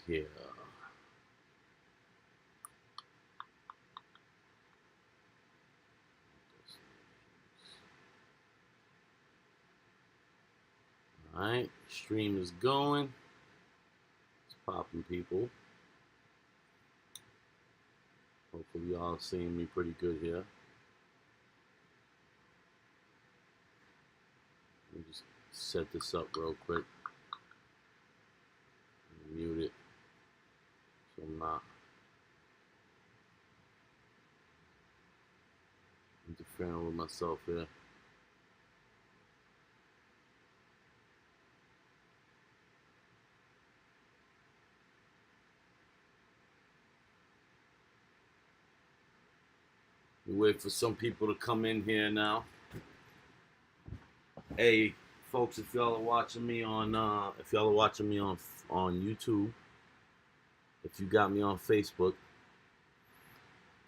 here. Alright, stream is going. It's popping, people. Hopefully y'all seeing me pretty good here. Let me just set this up real quick. Mute it so I'm not interfering with myself here. We wait for some people to come in here now. Hey, folks, if y'all are watching me on YouTube, if you got me on Facebook,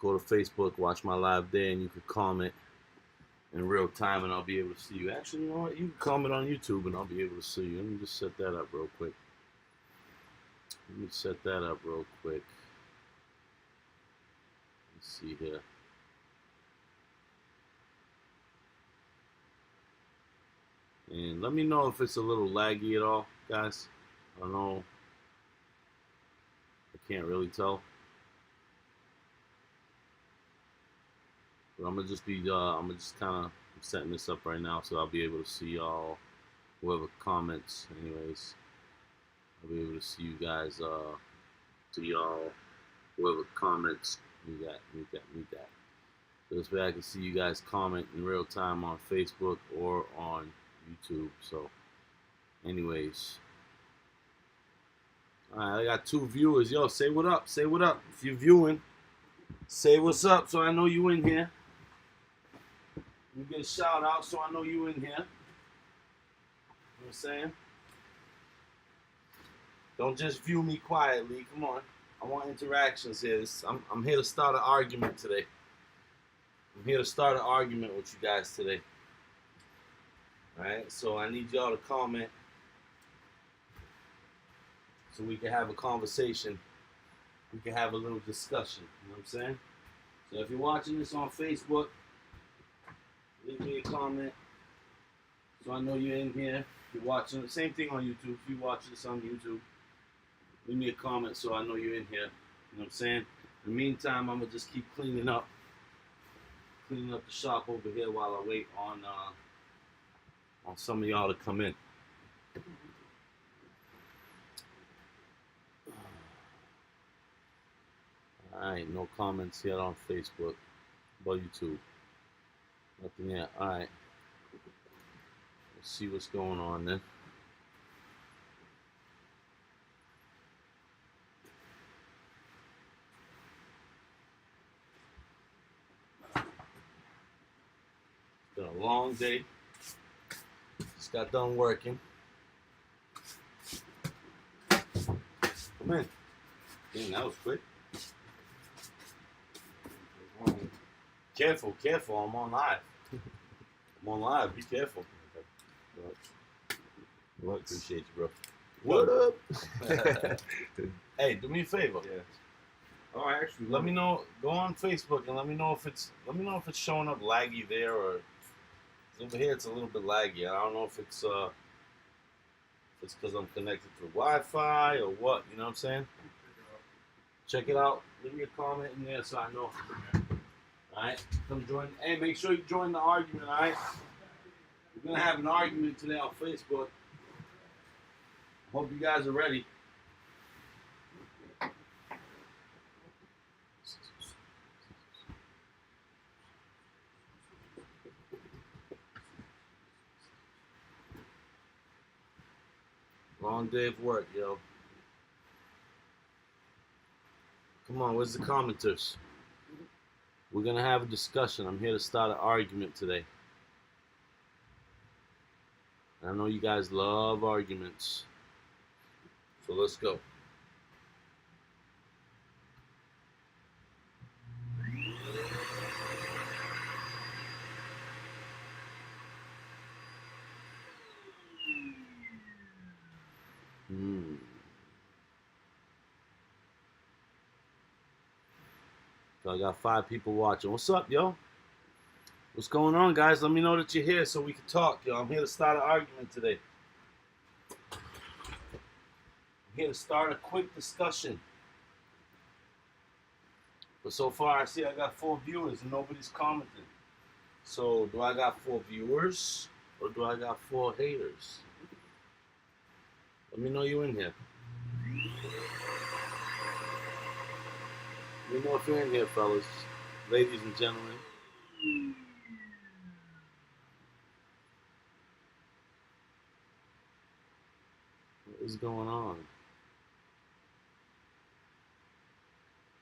go to Facebook, watch my live there, and you can comment in real time, and I'll be able to see you. Actually, you know what? You can comment on YouTube, and I'll be able to see you. Let me just set that up real quick. Let's see here. And let me know if it's a little laggy at all, guys. I don't know. I can't really tell. But I'm just kind of setting this up right now, so I'll be able to see y'all, whoever comments. Anyways, I'll be able to see you guys. To y'all, whoever comments. Need that. So this way I can see you guys comment in real time on Facebook or on YouTube. So, anyways, all right, I got 2 viewers. Yo, say what up. Say what up. If you're viewing, say what's up so I know you in here. You get a shout out so I know you in here. You know what I'm saying? Don't just view me quietly. Come on. I want interactions here. I'm here to start an argument today. I'm here to start an argument with you guys today. Alright, so I need y'all to comment so we can have a conversation. We can have a little discussion. You know what I'm saying? So if you're watching this on Facebook, leave me a comment so I know you're in here. If you're watching, same thing on YouTube. If you're watching this on YouTube, leave me a comment so I know you're in here. You know what I'm saying? In the meantime, I'm going to just keep cleaning up the shop over here while I wait on some of y'all to come in. Alright, no comments yet on Facebook. About YouTube. Nothing yet. Alright. Let's see what's going on then. It's been a long day. Just got done working. Come in. Dang, that was quick. Careful. I'm on live. Be careful. What? Appreciate you, bro. What up? Hey, do me a favor. Yeah. Oh, actually, let me know. Go on Facebook and let me know if it's showing up laggy there, or over here it's a little bit laggy. I don't know if it's because I'm connected to Wi-Fi or what. You know what I'm saying? Check it out. Leave me a comment in there so I know. Alright, come join. Hey, make sure you join the argument, alright? We're going to have an argument today on Facebook. Hope you guys are ready. Long day of work, yo. Come on, where's the commenters? We're going to have a discussion. I'm here to start an argument today. I know you guys love arguments. So let's go. So I got 5 people watching. What's up, yo? What's going on, guys? Let me know that you're here so we can talk, yo. I'm here to start an argument today. I'm here to start a quick discussion. But so far, I see I got 4 viewers and nobody's commenting. So, do I got 4 viewers or do I got 4 haters? Let me know you're in here. Let me know if you're in here, fellas, ladies and gentlemen. What is going on?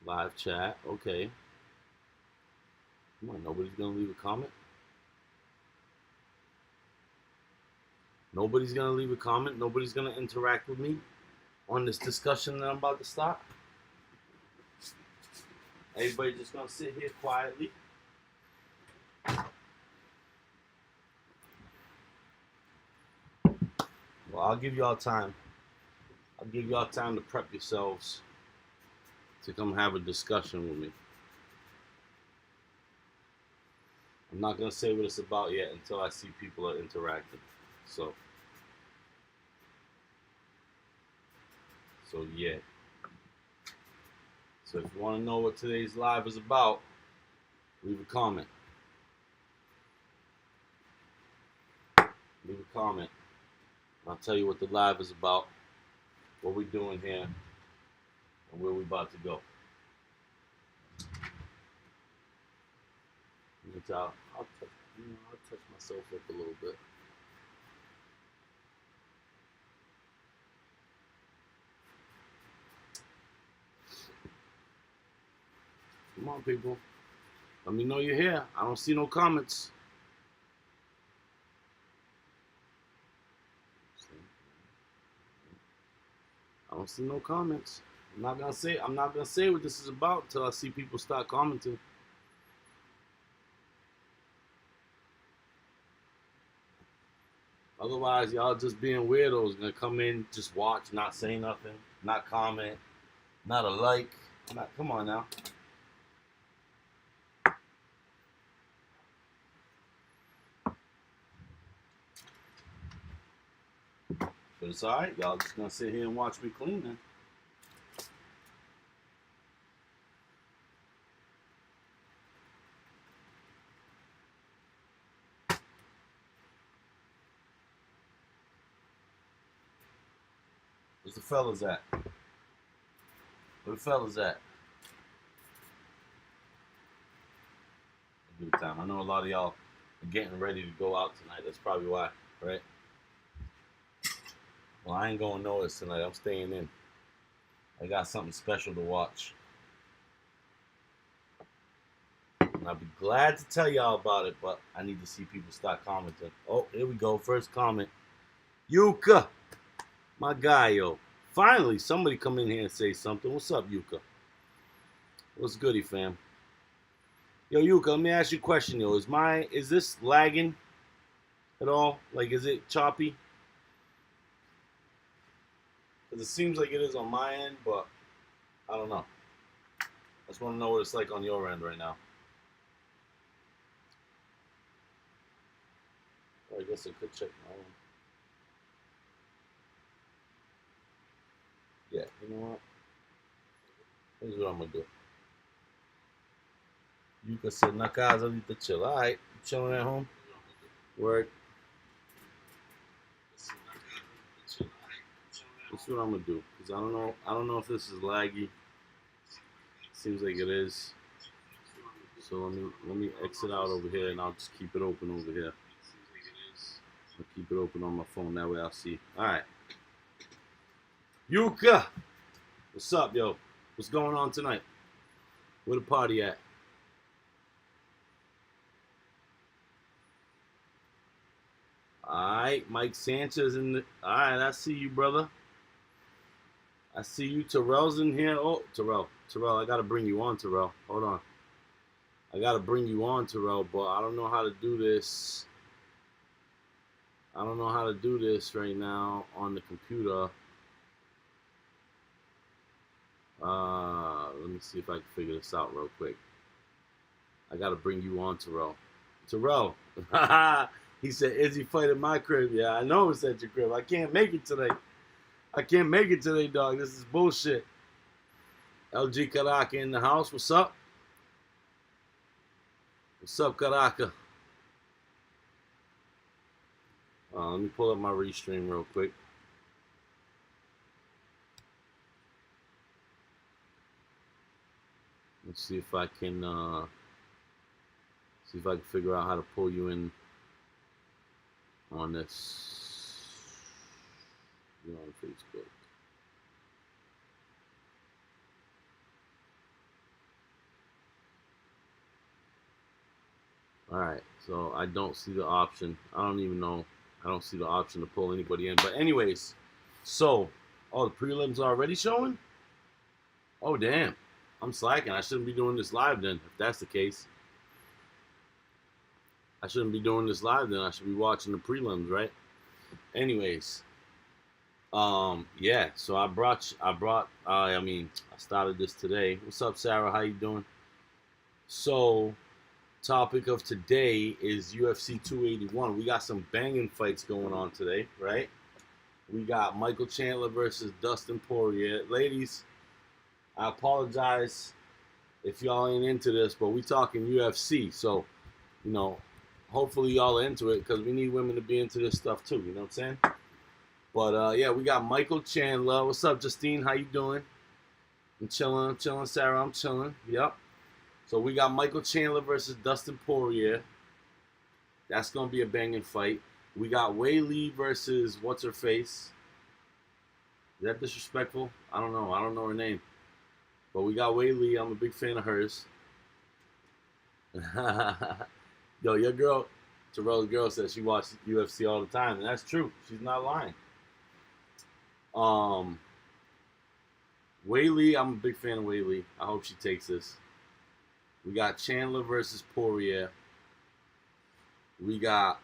Live chat, okay. Come on, nobody's gonna leave a comment? Nobody's gonna leave a comment? Nobody's gonna interact with me on this discussion that I'm about to start? Everybody just gonna sit here quietly? Well, I'll give y'all time. I'll give y'all time to prep yourselves to come have a discussion with me. I'm not gonna say what it's about yet until I see people are interacting. So yeah. So if you want to know what today's live is about, leave a comment. Leave a comment. I'll tell you what the live is about, what we're doing here, and where we're about to go. I'll touch myself up a little bit. Come on, people. Let me know you're here. I don't see no comments. I don't see no comments. I'm not gonna say what this is about until I see people start commenting. Otherwise, y'all just being weirdos, gonna come in, just watch, not say nothing, not comment, not a like. Come on now. But it's alright, y'all just gonna sit here and watch me clean then. Where's the fellas at? Where the fellas at? Give it time. I know a lot of y'all are getting ready to go out tonight. That's probably why, right? Well, I ain't going nowhere tonight. I'm staying in. I got something special to watch. And I'll be glad to tell y'all about it, but I need to see people start commenting. Oh, here we go. First comment. Yuka. My guy, yo. Finally, somebody come in here and say something. What's up, Yuka? What's goody, fam? Yo, Yuka, let me ask you a question, yo. Is this lagging at all? Like, is it choppy? Because it seems like it is on my end, but I don't know. I just want to know what it's like on your end right now. Well, I guess I could check my own. Yeah, you know what? Here's what I'm going to do. Yuka said, na casa, to chill. All right, you chilling at home? Word. That's what I'm gonna do, because I don't know if this is laggy. Seems like it is. So let me exit out over here and I'll just keep it open over here. I'll keep it open on my phone, that way I'll see. Alright. Yuka! What's up, yo? What's going on tonight? Where the party at? Alright, Mike Sanchez in the... Alright, I see you, brother. I see you. Terrell's in here. Oh, Terrell, I gotta bring you on, Terrell. Hold on. I gotta bring you on, Terrell, but I don't know how to do this. I don't know how to do this right now on the computer. Let me see if I can figure this out real quick. I gotta bring you on, Terrell. Terrell, he said, Izzy fight at my crib. Yeah, I know it's at your crib. I can't make it today. I can't make it today, dog. This is bullshit. LG Karaka in the house. What's up? What's up, Karaka? Let me pull up my restream real quick. Let's see if I can figure out how to pull you in on this. You're on Facebook. All right, so I don't see the option. I don't even know. I don't see the option to pull anybody in. But anyways, so, oh, the prelims are already showing? Oh, damn. I'm slacking. I shouldn't be doing this live then, if that's the case. I shouldn't be doing this live then. I should be watching the prelims, right? Anyways, yeah. So I started this today. What's up, Sarah? How you doing? So, topic of today is UFC 281. We got some banging fights going on today, right? We got Michael Chandler versus Dustin Poirier. Ladies, I apologize if y'all ain't into this, but we talking UFC. So, you know, hopefully y'all are into it because we need women to be into this stuff too. You know what I'm saying? But yeah, we got Michael Chandler. What's up, Justine? How you doing? I'm chilling, Sarah. I'm chilling. Yep. So we got Michael Chandler versus Dustin Poirier. That's gonna be a banging fight. We got Wei Lee versus what's her face? Is that disrespectful? I don't know. I don't know her name. But we got Wei Lee. I'm a big fan of hers. Yo, your girl, Terrell's girl, says she watches UFC all the time, and that's true. She's not lying. Wei Lee, I'm a big fan of Wei Lee. I hope she takes this. We got Chandler versus Poirier. We got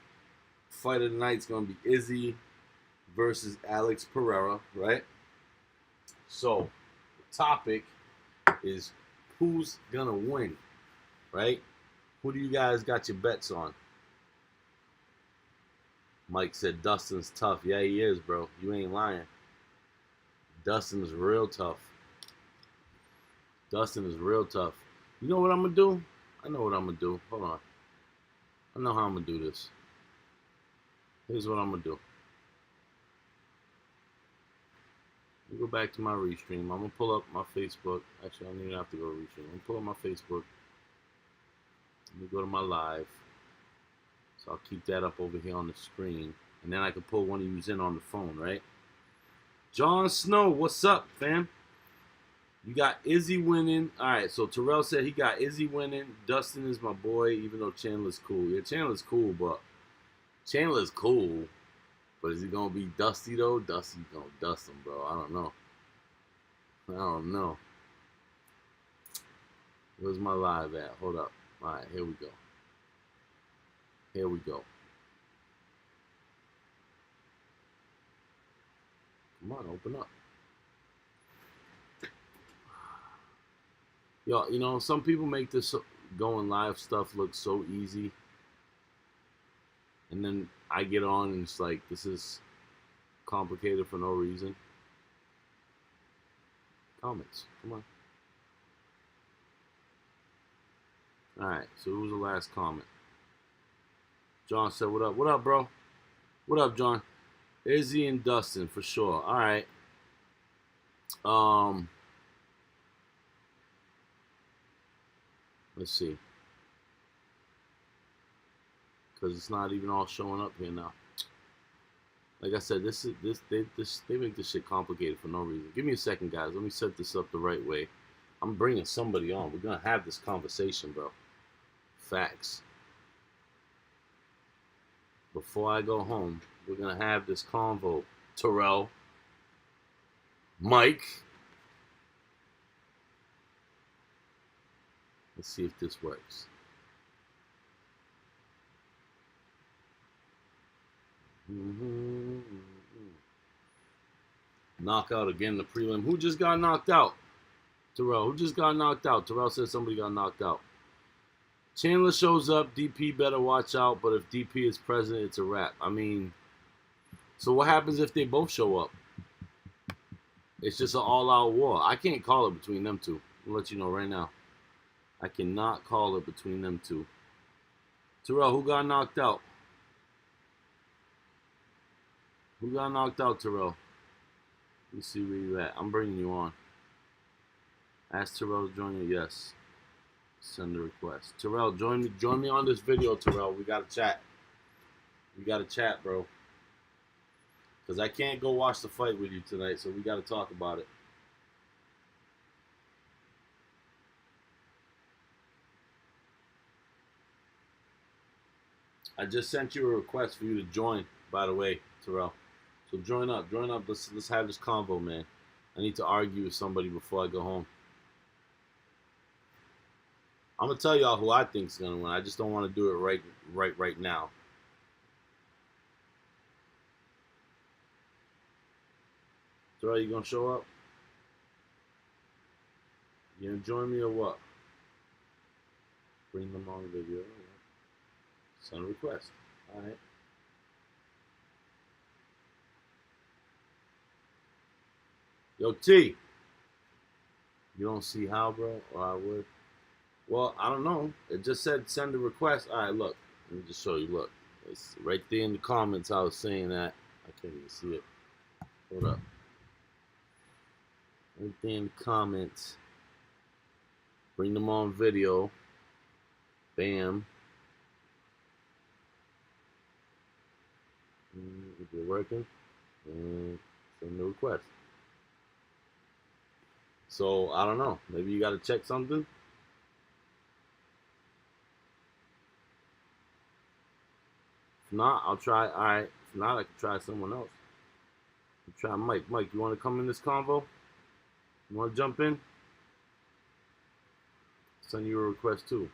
fight of the night's gonna be Izzy versus Alex Pereira, right? So, the topic is who's gonna win, right? Who do you guys got your bets on? Mike said Dustin's tough. Yeah, he is, bro. You ain't lying. Dustin's real tough. Dustin is real tough. You know what I'm gonna do? I know what I'm gonna do. Hold on. I know how I'm gonna do this. Here's what I'm gonna do. Let me go back to my restream. I'm gonna pull up my Facebook. Actually, I don't even have to go to restream. I'm gonna pull up my Facebook. Let me go to my live. So I'll keep that up over here on the screen. And then I can pull one of you in on the phone, right? Jon Snow, what's up, fam? You got Izzy winning. All right, so Terrell said he got Izzy winning. Dustin is my boy, even though Chandler's cool. Yeah, Chandler's cool, but Chandler's cool. But is he going to be Dusty, though? Dusty's going to dust him, bro. I don't know. I don't know. Where's my live at? Hold up. All right, here we go. Here we go. Come on, open up. Yo, you know, some people make this going live stuff look so easy. And then I get on and it's like, this is complicated for no reason. Comments, come on. Alright, so who was the last comment? John said, what up? What up, bro? What up, John? Izzy and Dustin, for sure. Alright. Let's see. Because it's not even all showing up here now. Like I said, they make this shit complicated for no reason. Give me a second, guys. Let me set this up the right way. I'm bringing somebody on. We're gonna have this conversation, bro. Facts. Before I go home, we're gonna have this convo. Terrell, Mike. Let's see if this works. Knockout again, the prelim. Who just got knocked out? Terrell. Who just got knocked out? Terrell said somebody got knocked out. Chandler shows up, DP better watch out, but if DP is present, it's a wrap. I mean, so what happens if they both show up? It's just an all-out war. I can't call it between them two. I'll let you know right now. I cannot call it between them two. Terrell, who got knocked out? Who got knocked out, Terrell? Let me see where you at. I'm bringing you on. Ask Terrell to join you. Yes. Send a request. Terrell, join me on this video, Terrell. We gotta chat. We gotta chat, bro. Because I can't go watch the fight with you tonight, so we gotta talk about it. I just sent you a request for you to join, by the way, Terrell. So join up. Let's have this convo, man. I need to argue with somebody before I go home. I'm gonna tell y'all who I think is gonna win. I just don't want to do it right now. Terrell, you gonna show up? You gonna join me or what? Bring them on the video. Send a request. All right. Yo, T. You don't see how, bro? Or I would. Well, I don't know. It just said send a request. All right, look. Let me just show you. Look. It's right there in the comments. I was saying that. I can't even see it. Hold up. Right there in the comments. Bring them on video. Bam. If you're working, and send the request. So I don't know. Maybe you got to check something. If not, I'll try. All right. If not, I can try someone else. I'll try Mike. Mike, you want to come in this convo? You want to jump in? Send you a request too.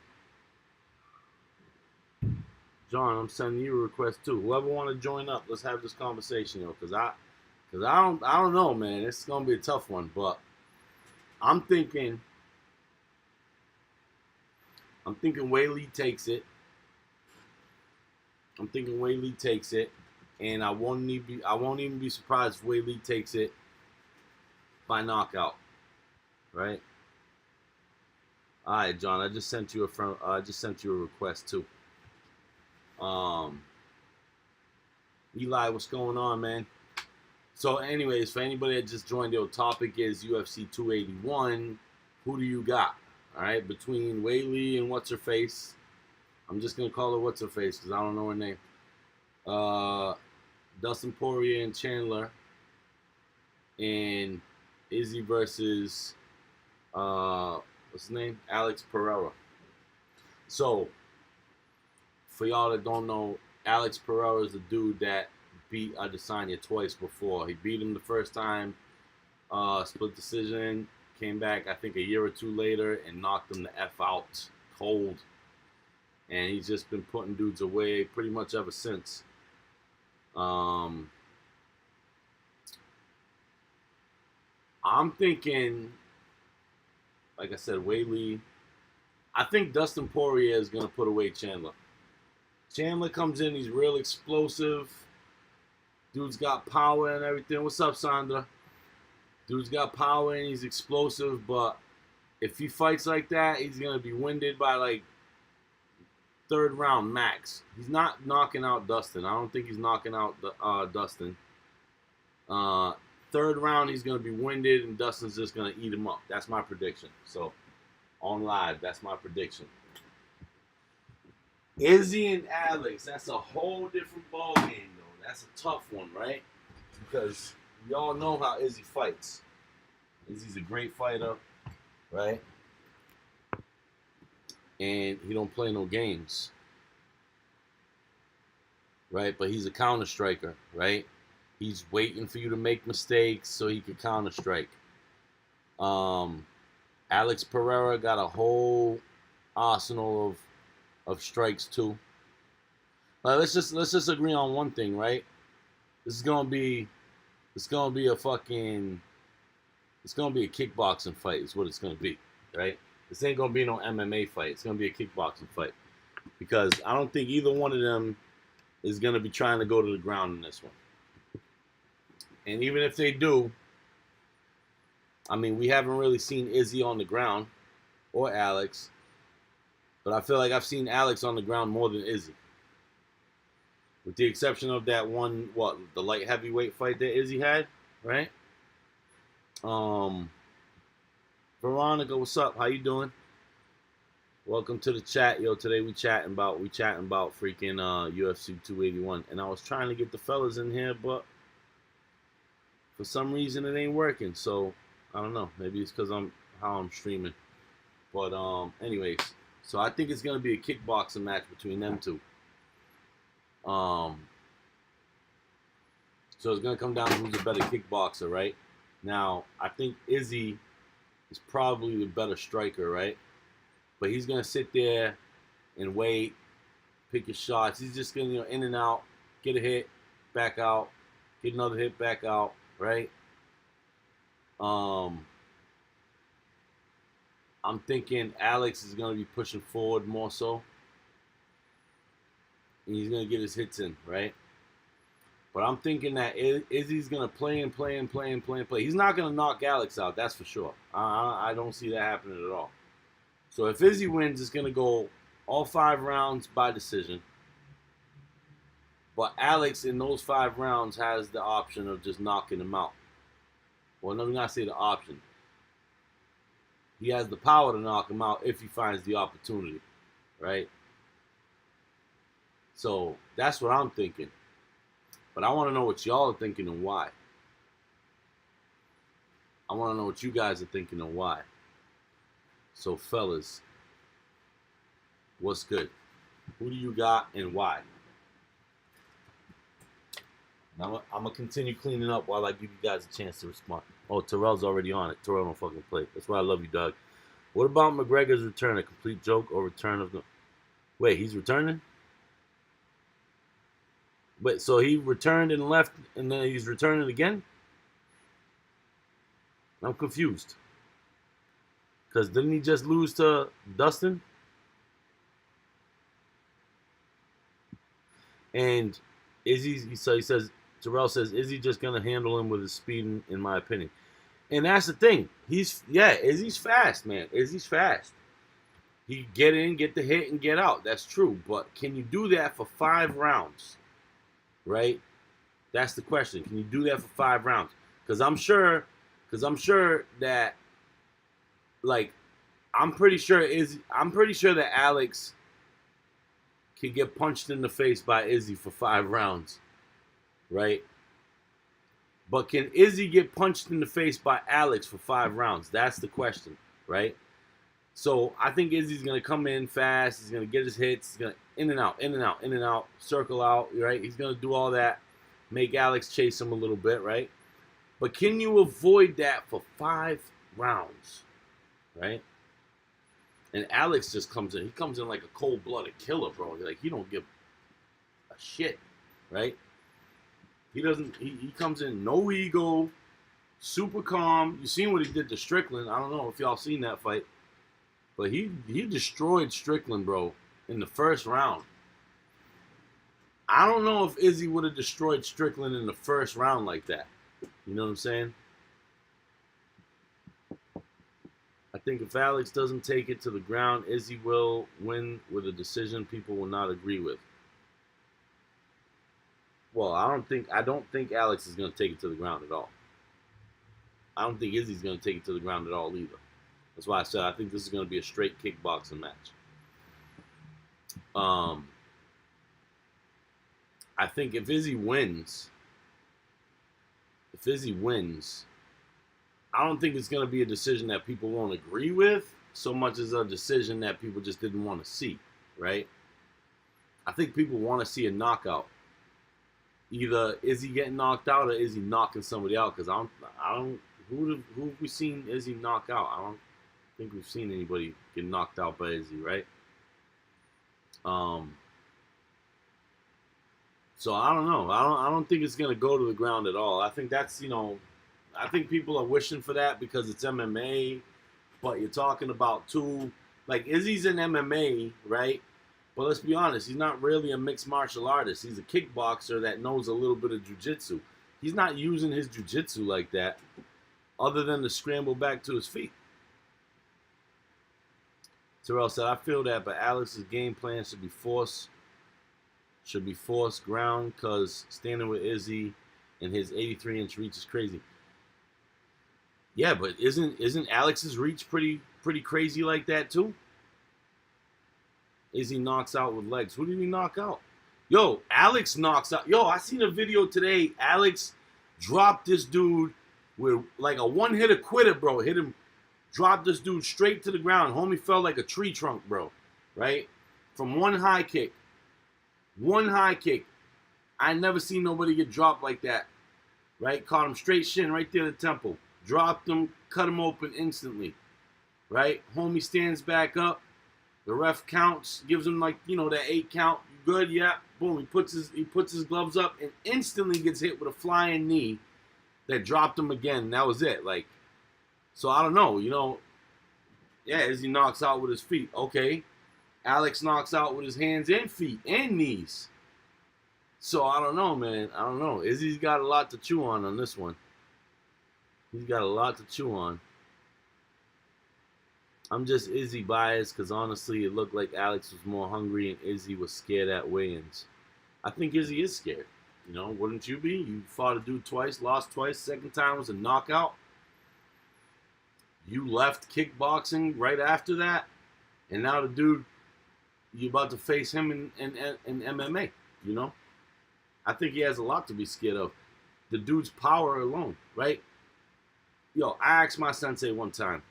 John, I'm sending you a request too. Whoever want to join up, let's have this conversation, yo. Cause I don't know, man. It's gonna be a tough one, but I'm thinking Weili takes it. And I won't even be surprised if Weili takes it by knockout. Right? All right, John. I just sent you a request too. Eli, what's going on, man? So anyways, for anybody that just joined, the topic is UFC 281. Who do you got? All right, between Weili and what's her face. I'm just gonna call her what's her face because I don't know her name. Dustin Poirier and Chandler, and Izzy versus what's his name? Alex Pereira. So for y'all that don't know, Alex Pereira is the dude that beat Adesanya twice before. He beat him the first time, split decision, came back I think a year or two later and knocked him the F out cold. And he's just been putting dudes away pretty much ever since. I'm thinking, like I said, Weili. I think Dustin Poirier is going to put away Chandler. Chandler comes in, he's real explosive. Dude's got power and everything. What's up, Sandra? Dude's got power and he's explosive, but if he fights like that, he's going to be winded by like third round max. He's not knocking out Dustin. I don't think he's knocking out Dustin. Third round, he's going to be winded and Dustin's just going to eat him up. That's my prediction. So, on live, that's my prediction. Izzy and Alex, that's a whole different ball game, though. That's a tough one, right? Because we all know how Izzy fights. Izzy's a great fighter, right? And he don't play no games, right? But he's a counter striker, right? He's waiting for you to make mistakes so he can counter strike. Alex Pereira got a whole arsenal of strikes too. Let's just agree on one thing, right? It's gonna be a kickboxing fight. Is what it's gonna be, right? This ain't gonna be no MMA fight. It's gonna be a kickboxing fight because I don't think either one of them is gonna be trying to go to the ground in this one. And even if they do, I mean, we haven't really seen Izzy on the ground or Alex, but I feel like I've seen Alex on the ground more than Izzy. With the exception of that one, the light heavyweight fight that Izzy had, right? Veronica, what's up? How you doing? Welcome to the chat, yo. Today we chatting about freaking UFC 281, and I was trying to get the fellas in here, but for some reason it ain't working. So I don't know. Maybe it's because how I'm streaming. But anyways, so I think it's gonna be a kickboxing match between them two. So it's gonna come down to who's a better kickboxer, right? Now I think Izzy is probably the better striker, right? But he's gonna sit there and wait, pick his shots. He's just gonna, in and out, get a hit, back out, get another hit, back out, right? I'm thinking Alex is gonna be pushing forward more so, and he's gonna get his hits in, right? But I'm thinking that Izzy's gonna play. He's not gonna knock Alex out, that's for sure. I don't see that happening at all. So if Izzy wins, it's going to go all 5 rounds by decision. But Alex, in those 5 rounds, has the option of just knocking him out. Well, let me not say the option. He has the power to knock him out if he finds the opportunity, right? So that's what I'm thinking. But I want to know what y'all are thinking and why. I want to know what you guys are thinking and why. So, fellas, what's good? Who do you got and why? Now, I'm going to continue cleaning up while I give you guys a chance to respond. Oh, Terrell's already on it. Terrell don't fucking play. That's why I love you, Doug. What about McGregor's return? A complete joke or return of the... Wait, he's returning? Wait, so he returned and left and then he's returning again? I'm confused. Because didn't he just lose to Dustin? And Terrell says, is he just going to handle him with his speed, in my opinion? And that's the thing. Izzy's fast, man. Izzy's fast. He get in, get the hit, and get out. That's true. But can you do that for 5 rounds? Right? That's the question. Can you do that for 5 rounds? Because I'm sure that, like, I'm pretty sure that Alex could get punched in the face by Izzy for 5 rounds, right? But can Izzy get punched in the face by Alex for 5 rounds? That's the question, right? So I think Izzy's gonna come in fast. He's gonna get his hits. He's gonna in and out, circle out, right? He's gonna do all that, make Alex chase him a little bit, right? But can you avoid that for 5 rounds, right? And Alex just comes in. He comes in like a cold-blooded killer, bro. Like, he don't give a shit, right? He doesn't. He comes in no ego, super calm. You seen what he did to Strickland? I don't know if y'all seen that fight, but he destroyed Strickland, bro, in the first round. I don't know if Izzy would have destroyed Strickland in the first round like that. You know what I'm saying? I think if Alex doesn't take it to the ground, Izzy will win with a decision people will not agree with. Well, I don't think Alex is going to take it to the ground at all. I don't think Izzy's going to take it to the ground at all either. That's why I said I think this is going to be a straight kickboxing match. I think if Izzy wins, I don't think it's going to be a decision that people won't agree with so much as a decision that people just didn't want to see, right? I think people want to see a knockout. Either Izzy getting knocked out or Izzy knocking somebody out. Because who have we seen Izzy knock out? I don't think we've seen anybody get knocked out by Izzy, right? So I don't know. I don't think it's going to go to the ground at all. I think that's, I think people are wishing for that because it's MMA But you're talking about two, like Izzy's in MMA, right? But let's be honest, he's not really a mixed martial artist. He's a kickboxer that knows a little bit of jiu-jitsu. He's not using his jiu-jitsu like that, other than to scramble back to his feet. Terrell said, I feel that, but Alex's game plan should be force ground, because standing with Izzy and his 83-inch reach is crazy. Yeah, but isn't Alex's reach pretty crazy like that too? Izzy knocks out with legs. Who did he knock out? Yo, Alex knocks out. Yo, I seen a video today. Alex dropped this dude with like a one-hitter quitter, bro. Hit him, dropped this dude straight to the ground. Homie fell like a tree trunk, bro. Right? From one high kick. One high kick. I never seen nobody get dropped like that. Right? Caught him straight shin right there at the temple. Dropped him, cut him open instantly. Right? Homie stands back up. The ref counts, gives him like, that 8 count. You good? Yeah. Boom. He puts his gloves up and instantly gets hit with a flying knee that dropped him again. And that was it. Like, so I don't know, yeah, Izzy knocks out with his feet. Okay. Alex knocks out with his hands and feet and knees. So I don't know, man. I don't know. Izzy's got a lot to chew on this one. He's got a lot to chew on. I'm just Izzy biased because honestly it looked like Alex was more hungry and Izzy was scared at weigh-ins. I think Izzy is scared. Wouldn't you be? You fought a dude twice, lost twice. Second time was a knockout. You left kickboxing right after that. And now the dude, you're about to face him in MMA, I think he has a lot to be scared of. The dude's power alone, right? Yo, I asked my sensei one time.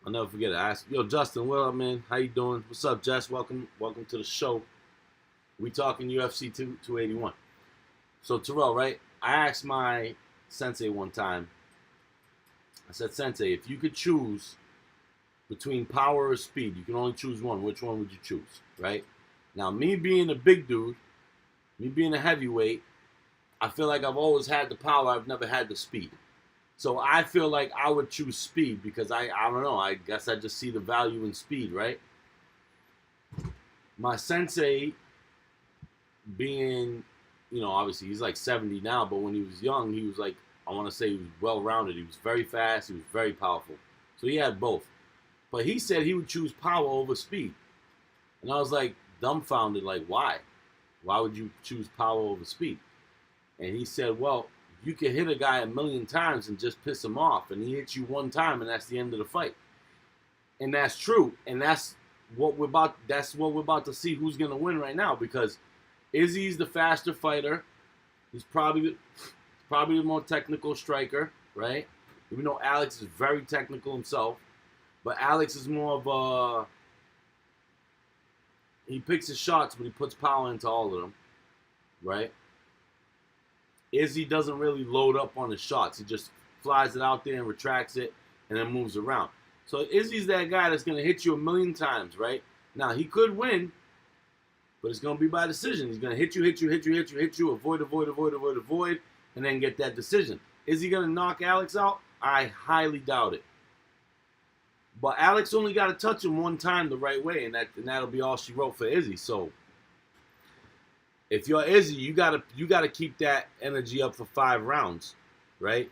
I'll never forget it. I asked, yo, Justin, what up, man? How you doing? What's up, Jess? Welcome to the show. We talking UFC 281. So, Terrell, right? I asked my sensei one time. I said, Sensei, if you could choose between power or speed, you can only choose one. Which one would you choose, right? Now, me being a big dude, me being a heavyweight, I feel like I've always had the power. I've never had the speed. So I feel like I would choose speed because I don't know. I guess I just see the value in speed, right? My sensei being, obviously he's like 70 now, but when he was young, he was like, I want to say he was well-rounded. He was very fast. He was very powerful. So he had both. But he said he would choose power over speed. And I was like dumbfounded, like, why? Why would you choose power over speed? And he said, well, you can hit a guy 1,000,000 times and just piss him off, and he hits you one time, and that's the end of the fight. And that's true, and that's what we're about to see who's gonna win right now, because Izzy's the faster fighter. He's probably the more technical striker, right? Even though Alex is very technical himself, but Alex is more of a, he picks his shots, but he puts power into all of them, right? Izzy doesn't really load up on his shots. He just flies it out there and retracts it and then moves around. So Izzy's that guy that's going to hit you 1,000,000 times, right? Now, he could win, but it's going to be by decision. He's going to hit you, avoid, and then get that decision. Is he going to knock Alex out? I highly doubt it. But Alex only got to touch him one time the right way, and that'll be all she wrote for Izzy. So if you're Izzy, you gotta keep that energy up for 5 rounds, right?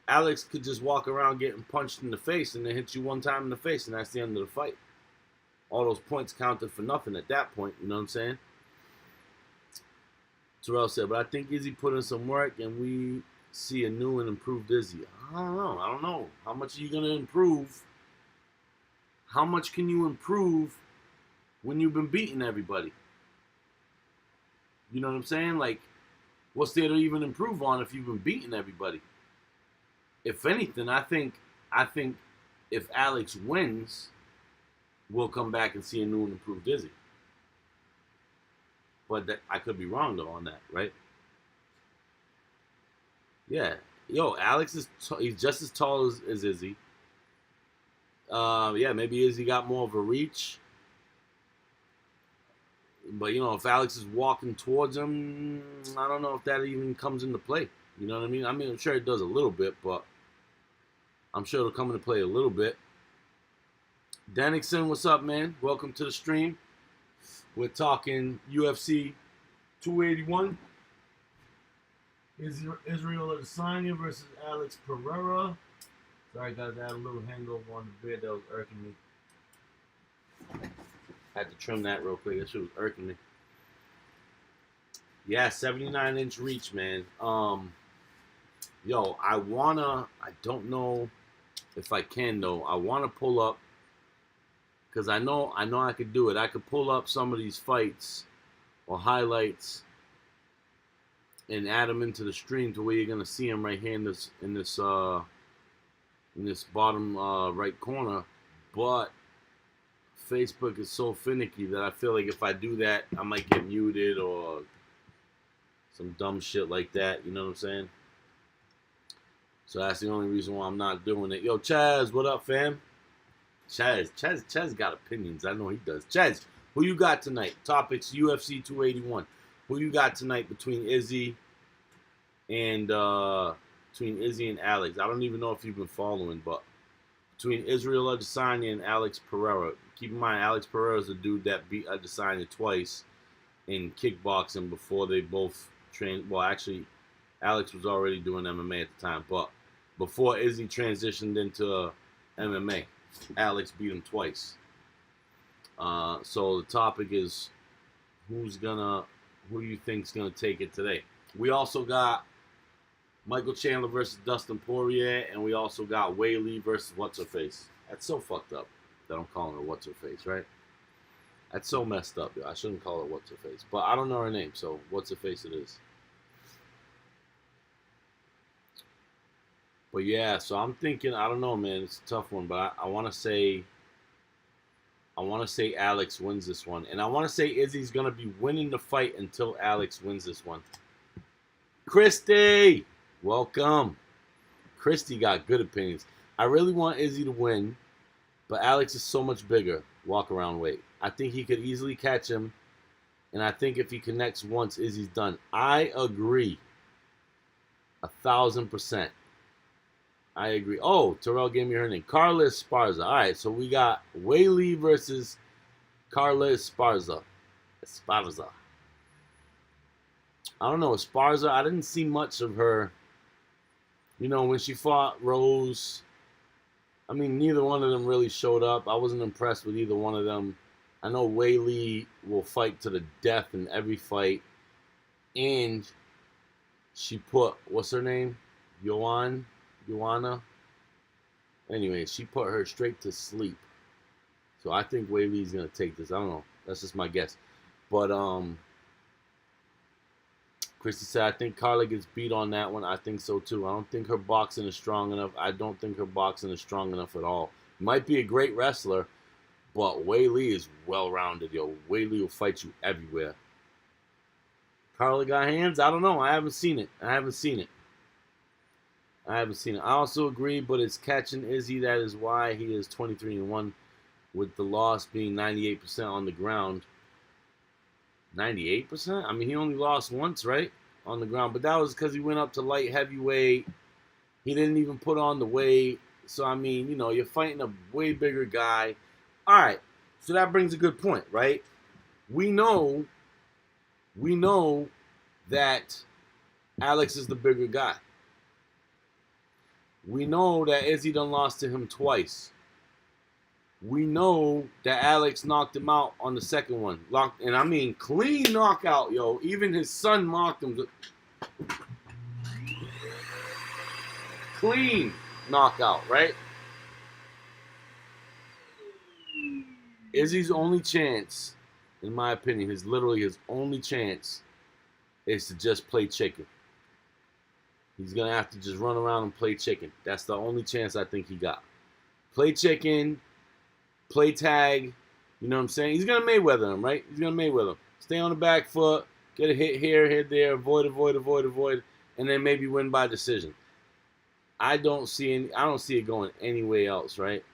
Alex could just walk around getting punched in the face and then hit you one time in the face, and that's the end of the fight. All those points counted for nothing at that point, you know what I'm saying? Terrell said, but I think Izzy put in some work and we see a new and improved Izzy. I don't know. How much are you going to improve? How much can you improve when you've been beating everybody? You know what I'm saying? Like, what's there to even improve on if you've been beating everybody? If anything, I think if Alex wins, we'll come back and see a new and improved Izzy. But I could be wrong, though, on that, right? Yeah. Yo, Alex he's just as tall as Izzy. Yeah, maybe Izzy got more of a reach. But, if Alex is walking towards him, I don't know if that even comes into play. You know what I mean? I'm sure it does a little bit, but I'm sure it'll come into play a little bit. Dennixon, what's up, man? Welcome to the stream. We're talking UFC 281. Israel Adesanya versus Alex Pereira. Sorry, guys, I had a little hangover on the bed that was irking me. Had to trim that real quick. That shit was irking me. Yeah, 79-inch reach, man. Yo, I don't know if I can though. I wanna pull up because I know I could do it. I could pull up some of these fights or highlights and add them into the stream to where you're gonna see them right here in this bottom right corner. But Facebook is so finicky that I feel like if I do that, I might get muted or some dumb shit like that. You know what I'm saying? So that's the only reason why I'm not doing it. Yo, Chaz, what up, fam? Chaz got opinions. I know he does. Chaz, who you got tonight? Topics UFC 281. Who you got tonight between Izzy and Alex? I don't even know if you've been following, but between Israel Adesanya and Alex Pereira. Keep in mind, Alex Pereira is the dude that beat Adesanya twice in kickboxing before they both trained. Well, actually, Alex was already doing MMA at the time, but before Izzy transitioned into MMA, Alex beat him twice. So the topic is who you think's gonna take it today? We also got Michael Chandler versus Dustin Poirier, and we also got Weili versus What's Her Face. That's so fucked up that I'm calling her What's Her Face, right? That's so messed up. I shouldn't call her What's Her Face, but I don't know her name, so What's Her Face it is. But yeah, so I'm thinking, I don't know, man. It's a tough one, but I want to say Alex wins this one, and I want to say Izzy's gonna be winning the fight until Alex wins this one. Christy, welcome. Christy got good opinions. I really want Izzy to win, but Alex is so much bigger. Walk around weight. I think he could easily catch him, and I think if he connects once, Izzy's done. I agree. 1,000%. I agree. Oh, Terrell gave me her name. Carla Esparza. All right, so we got Weili versus Carla Esparza. I don't know, Esparza, I didn't see much of her. You know, when she fought Rose, I mean, neither one of them really showed up. I wasn't impressed with either one of them. I know Weili will fight to the death in every fight. And she put, what's her name? Joanna? Anyway, she put her straight to sleep. So I think Weili's going to take this. I don't know. That's just my guess. But, Christy said, I think Carla gets beat on that one. I think so, too. I don't think her boxing is strong enough. I don't think her boxing is strong enough at all. Might be a great wrestler, but Weili is well-rounded, yo. Weili will fight you everywhere. Carla got hands? I don't know. I haven't seen it. I also agree, but it's catching Izzy. That is why he is 23-1, with the loss being 98% on the ground. 98%? I mean, he only lost once, right? On the ground. But that was because he went up to light heavyweight. He didn't even put on the weight. So, I mean, you know, you're fighting a way bigger guy. All right. So that brings a good point, right? We know that Alex is the bigger guy. We know that Izzy done lost to him twice. We know that Alex knocked him out on the second one. And I mean, clean knockout, yo. Even his son mocked him. Clean knockout, right? Izzy's only chance, in my opinion, his only chance is to just play chicken. He's going to have to just run around and play chicken. That's the only chance I think he got. Play chicken, play tag, you know what I'm saying? He's going to Mayweather him, right? He's going to Mayweather him. Stay on the back foot, get a hit here, hit there, avoid, and then maybe win by decision. I don't see it going anywhere else, right?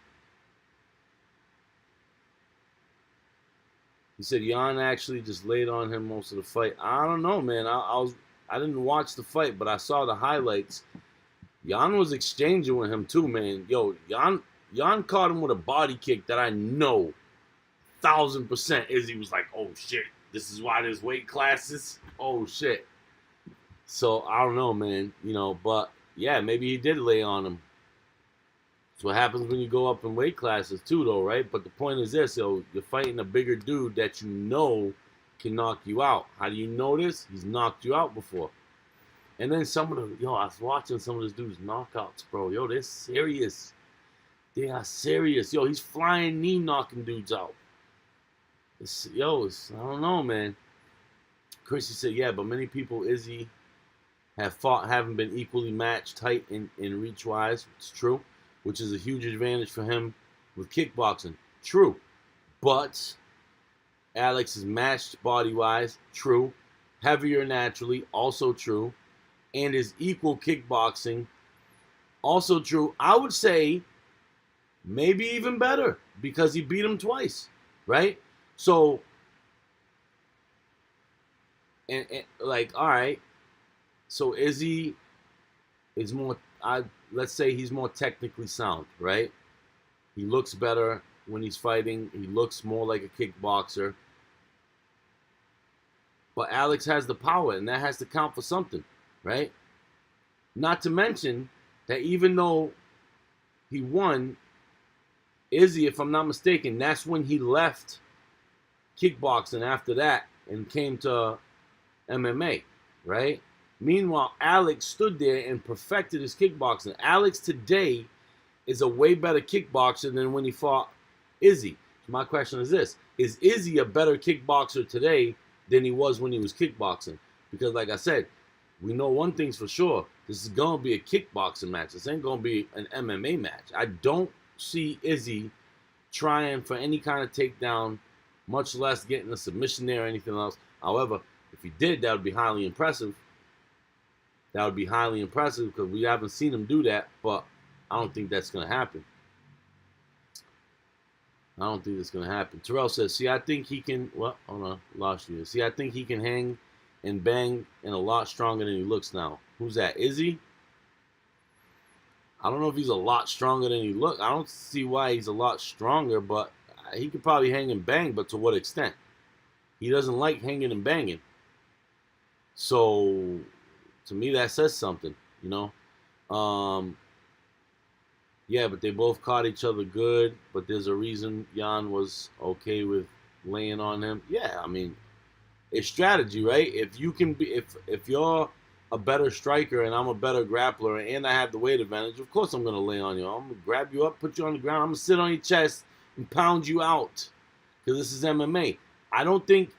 He said Jan actually just laid on him most of the fight. I don't know, man. I didn't watch the fight, but I saw the highlights. Jan was exchanging with him too, man. Yo, Jan Jan caught him with a body kick that I know 1,000% Izzy was like, oh shit, this is why there's weight classes. Oh shit. So I don't know, man. But yeah, maybe he did lay on him. That's what happens when you go up in weight classes too, though, right? But the point is this, you're fighting a bigger dude that you know can knock you out. How do you know this? He's knocked you out before. And then some of them, I was watching some of this dude's knockouts, bro. Yo, they're serious. They are serious. Yo, he's flying knee knocking dudes out. I don't know, man. Chrissy said, yeah, but many people Izzy have fought haven't been equally matched height in reach-wise. It's true, which is a huge advantage for him with kickboxing. True. But Alex is matched body-wise. True. Heavier naturally. Also true. And is equal kickboxing. Also true. I would say maybe even better because he beat him twice, right? So, and all right. So Izzy is more, let's say he's more technically sound, right? He looks better when he's fighting. He looks more like a kickboxer. But Alex has the power, and that has to count for something, right? Not to mention that even though he won, Izzy, if I'm not mistaken, that's when he left kickboxing after that and came to MMA, right? Meanwhile, Alex stood there and perfected his kickboxing. Alex today is a way better kickboxer than when he fought Izzy. My question is this: is Izzy a better kickboxer today than he was when he was kickboxing? Because like I said, we know one thing's for sure. This is going to be a kickboxing match. This ain't going to be an MMA match. I don't see Izzy trying for any kind of takedown, much less getting a submission there or anything else. However, if he did, that would be highly impressive. That would be highly impressive because we haven't seen him do that, but I don't think that's going to happen. I don't think that's going to happen. Terrell says, see, I think he can, well, hold on, lost you. See, I think he can hang and bang and a lot stronger than he looks now. Who's that? Izzy? I don't know if he's a lot stronger than he looks. I don't see why he's a lot stronger, but he could probably hang and bang, but to what extent? He doesn't like hanging and banging. So, to me, that says something, Yeah, but they both caught each other good, but there's a reason Jan was okay with laying on him. Yeah, I mean, it's strategy, right? If you can be, if you're a better striker and I'm a better grappler and I have the weight advantage, of course I'm going to lay on you. I'm going to grab you up, put you on the ground. I'm going to sit on your chest and pound you out because this is MMA. I don't think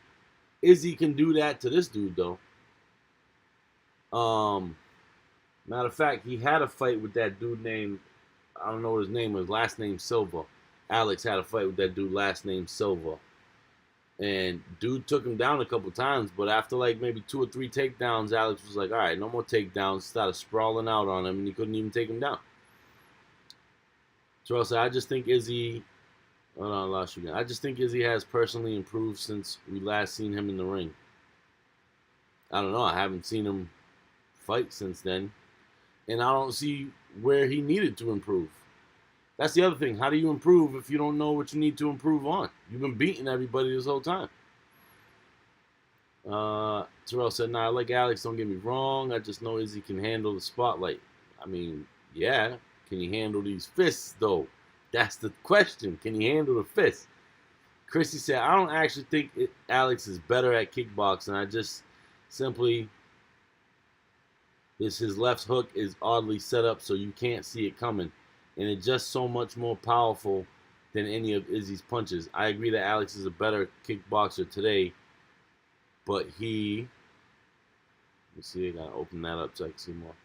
Izzy can do that to this dude, though. Matter of fact, he had a fight with that dude named, I don't know what his name was, last name Silva. Alex had a fight with that dude last name Silva. And dude took him down a couple times, but after like maybe 2 or 3 takedowns, Alex was like, all right, no more takedowns. Started sprawling out on him, and he couldn't even take him down. So I just think Izzy, oh no, I lost you again. I just think Izzy has personally improved since we last seen him in the ring. I don't know. I haven't seen him fight since then. And I don't see where he needed to improve. That's the other thing. How do you improve if you don't know what you need to improve on? You've been beating everybody this whole time. Terrell said, nah, I like Alex, don't get me wrong. I just know Izzy can handle the spotlight. I mean, yeah. Can he handle these fists, though? That's the question. Can he handle the fists? Chrissy said, I don't actually think Alex is better at kickboxing. I just simply... his left hook is oddly set up so you can't see it coming. And it's just so much more powerful than any of Izzy's punches. I agree that Alex is a better kickboxer today, but let me see, I gotta open that up so I can see more.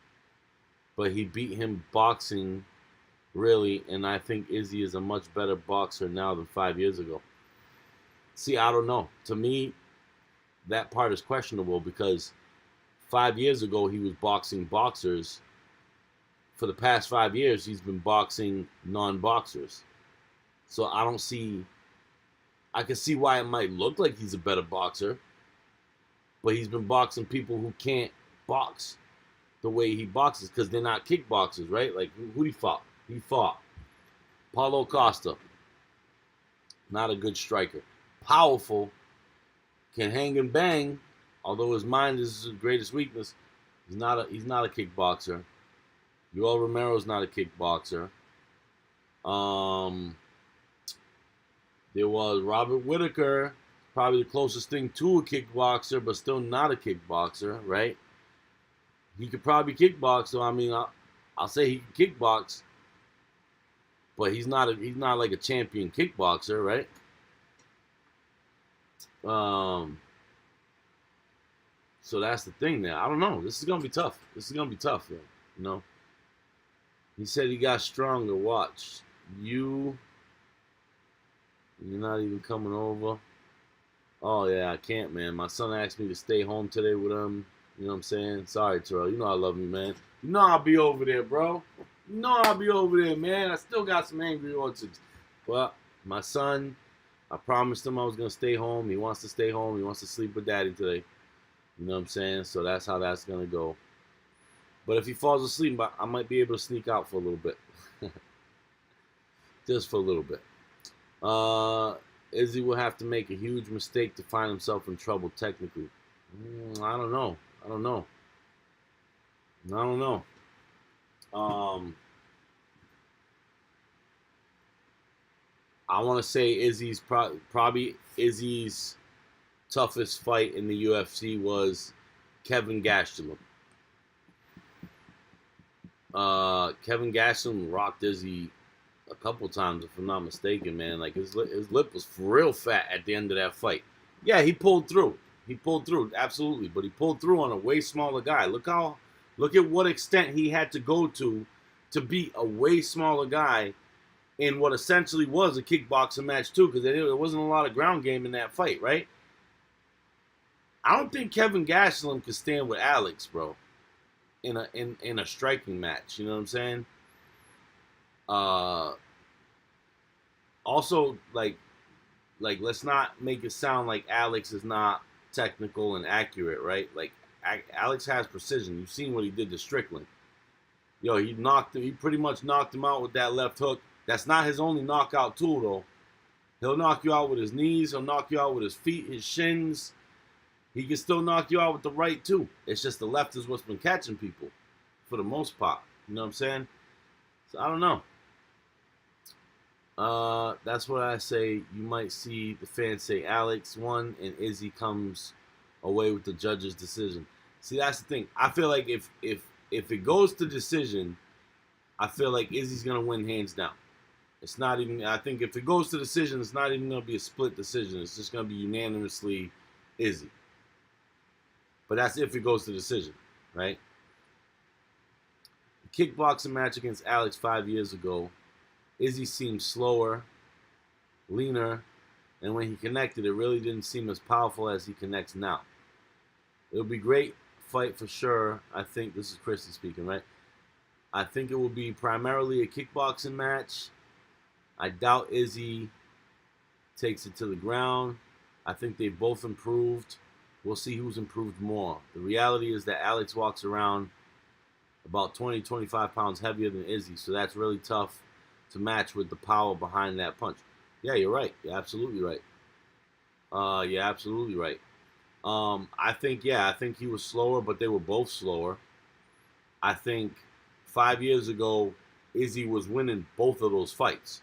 But he beat him boxing, really, and I think Izzy is a much better boxer now than 5 years ago. See, I don't know. To me, that part is questionable because 5 years ago he was boxing boxers. For the past 5 years, he's been boxing non-boxers. So I can see why it might look like he's a better boxer, but he's been boxing people who can't box the way he boxes because they're not kickboxers, right? Like, who he fought? He fought Paulo Costa, not a good striker. Powerful, can hang and bang, although his mind is his greatest weakness. He's not a kickboxer. Yoel Romero's not a kickboxer. There was Robert Whitaker, probably the closest thing to a kickboxer, but still not a kickboxer, right? He could probably kickbox, so I mean, I'll say he can kickbox, but he's not like a champion kickboxer, right? So that's the thing there. I don't know. This is gonna be tough. Yeah. You know. He said he got stronger. Watch. You're not even coming over. Oh yeah, I can't, man. My son asked me to stay home today with him. You know what I'm saying? Sorry, Terrell. You know I love you, man. You know I'll be over there, bro. You know I'll be over there, man. I still got some angry orchards. But my son, I promised him I was gonna stay home. He wants to stay home. He wants to sleep with daddy today. You know what I'm saying? So that's how that's gonna go. But if he falls asleep, I might be able to sneak out for a little bit. Just for a little bit. Izzy will have to make a huge mistake to find himself in trouble technically. I don't know. I want to say Izzy's probably Izzy's toughest fight in the UFC was Kevin Gastelum. Kevin Gastelum rocked Izzy a couple times, if I'm not mistaken, man. Like his lip was real fat at the end of that fight. Yeah, he pulled through. Absolutely. But he pulled through on a way smaller guy. Look at what extent he had to go to beat a way smaller guy in what essentially was a kickboxing match too, because there wasn't a lot of ground game in that fight, right? I don't think Kevin Gastelum could stand with Alex, bro, in a striking match. You know what I'm saying? Also, like let's not make it sound like Alex is not technical and accurate, right? Like Alex has precision. You've seen what he did to Strickland. Yo, he pretty much knocked him out with that left hook. That's not his only knockout tool, though. He'll knock you out with his knees. He'll knock you out with his feet, his shins. He can still knock you out with the right, too. It's just the left is what's been catching people for the most part. You know what I'm saying? So, I don't know. That's what I say. You might see the fans say Alex won and Izzy comes away with the judge's decision. See, that's the thing. I feel like if it goes to decision, I feel like Izzy's going to win hands down. It's not even, I think if it goes to decision, it's not even going to be a split decision. It's just going to be unanimously Izzy. But that's if it goes to decision, right? The kickboxing match against Alex 5 years ago, Izzy seemed slower, leaner, and when he connected, it really didn't seem as powerful as he connects now. It'll be a great fight for sure. I think, this is Christy speaking, right? I think it will be primarily a kickboxing match. I doubt Izzy takes it to the ground. I think they both improved. We'll see who's improved more. The reality is that Alex walks around about 20, 25 pounds heavier than Izzy, so that's really tough to match with the power behind that punch. Yeah, you're right. You're absolutely right. I think he was slower, but they were both slower. I think 5 years ago, Izzy was winning both of those fights.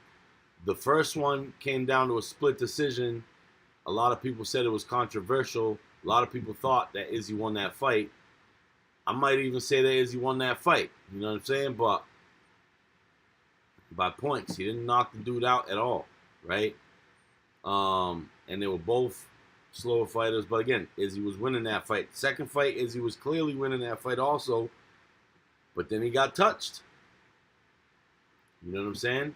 The first one came down to a split decision. A lot of people said it was controversial. A lot of people thought that Izzy won that fight. I might even say that Izzy won that fight. You know what I'm saying? But by points. He didn't knock the dude out at all, right? And they were both slower fighters. But again, Izzy was winning that fight. Second fight, Izzy was clearly winning that fight also. But then he got touched. You know what I'm saying?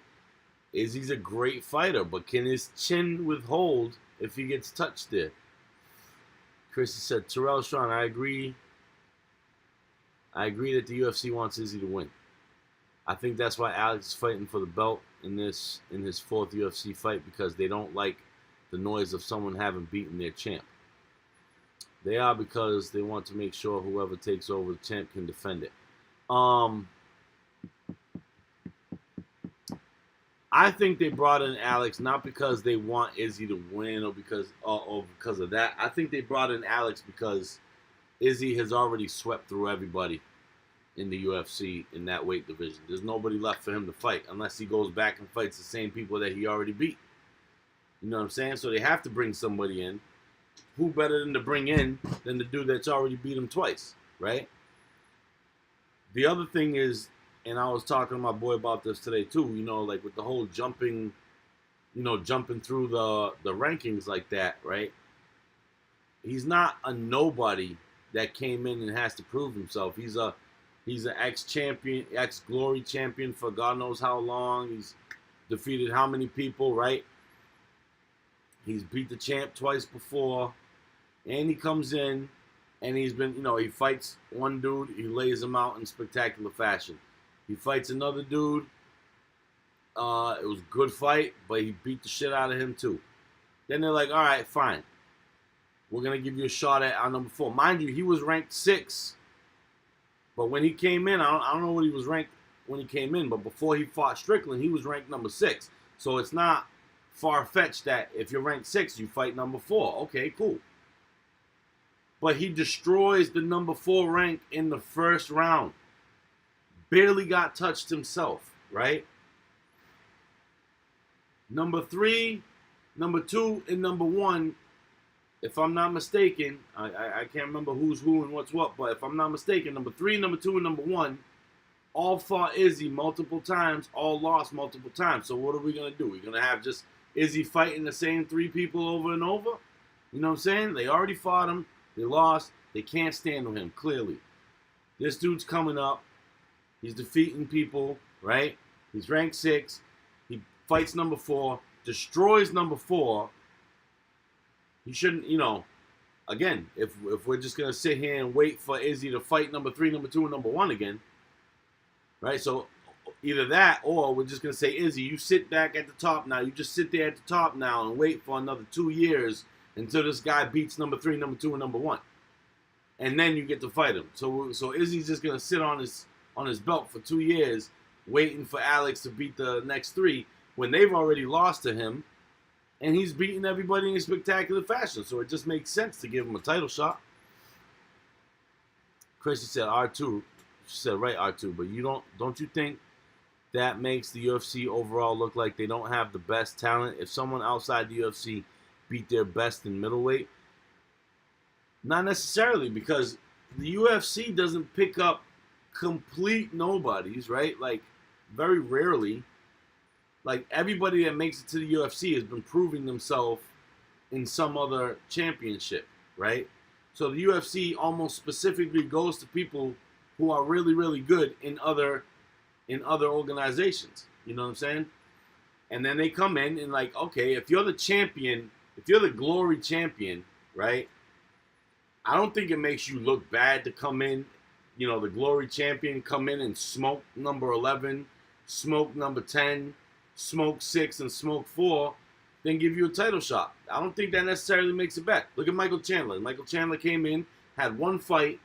Izzy's a great fighter, but can his chin withhold if he gets touched there? Chrissy said, Terrell Sean, I agree. I agree that the UFC wants Izzy to win. I think that's why Alex is fighting for the belt in his fourth UFC fight, because they don't like the noise of someone having beaten their champ. They are because they want to make sure whoever takes over the champ can defend it. I think they brought in Alex not because they want Izzy to win or because of that. I think they brought in Alex because Izzy has already swept through everybody in the UFC in that weight division. There's nobody left for him to fight unless he goes back and fights the same people that he already beat. You know what I'm saying? So they have to bring somebody in. Who better than to bring in than the dude that's already beat him twice, right? The other thing is, and I was talking to my boy about this today too, like with the whole jumping through the rankings like that, right? He's not a nobody that came in and has to prove himself. He's an ex-champion, ex-glory champion for God knows how long. He's defeated how many people, right? He's beat the champ twice before. And he comes in and he's been, he fights one dude, he lays him out in spectacular fashion. He fights another dude. It was a good fight, but he beat the shit out of him too. Then they're like, all right, fine. We're going to give you a shot at our number 4. Mind you, he was ranked 6. But when he came in, I don't know what he was ranked when he came in, but before he fought Strickland, he was ranked number 6. So it's not far-fetched that if you're ranked 6, you fight number 4. Okay, cool. But he destroys the number 4 rank in the first round. Barely got touched himself, right? Number 3, number 2, and number 1, if I'm not mistaken, I can't remember who's who and what's what, but if I'm not mistaken, number 3, number 2, and number 1 all fought Izzy multiple times, all lost multiple times. So what are we going to do? We're going to have just Izzy fighting the same 3 people over and over? You know what I'm saying? They already fought him. They lost. They can't stand him, clearly. This dude's coming up. He's defeating people, right? He's ranked 6. He fights number 4, destroys number 4. He shouldn't, again, if we're just going to sit here and wait for Izzy to fight number 3, number 2, and number 1 again, right? So either that or we're just going to say, Izzy, you sit back at the top now. You just sit there at the top now and wait for another 2 years until this guy beats number 3, number 2, and number 1. And then you get to fight him. So Izzy's just going to sit on his belt for 2 years waiting for Alex to beat the next 3 when they've already lost to him. And he's beating everybody in a spectacular fashion. So it just makes sense to give him a title shot. Chrissy said R2. She said right R2. But don't you think that makes the UFC overall look like they don't have the best talent? If someone outside the UFC beat their best in middleweight? Not necessarily, because the UFC doesn't pick up complete nobodies, right? Like, very rarely. Like, everybody that makes it to the UFC has been proving themselves in some other championship, right? So the UFC almost specifically goes to people who are really, really good in other organizations. You know what I'm saying? And then they come in and like, okay, if you're the champion, if you're the glory champion, right? I don't think it makes you look bad to come in, the glory champion, come in and smoke number 11, smoke number 10, smoke 6, and smoke 4, then give you a title shot. I don't think that necessarily makes it bad. Look at Michael Chandler. Michael Chandler came in, had one fight,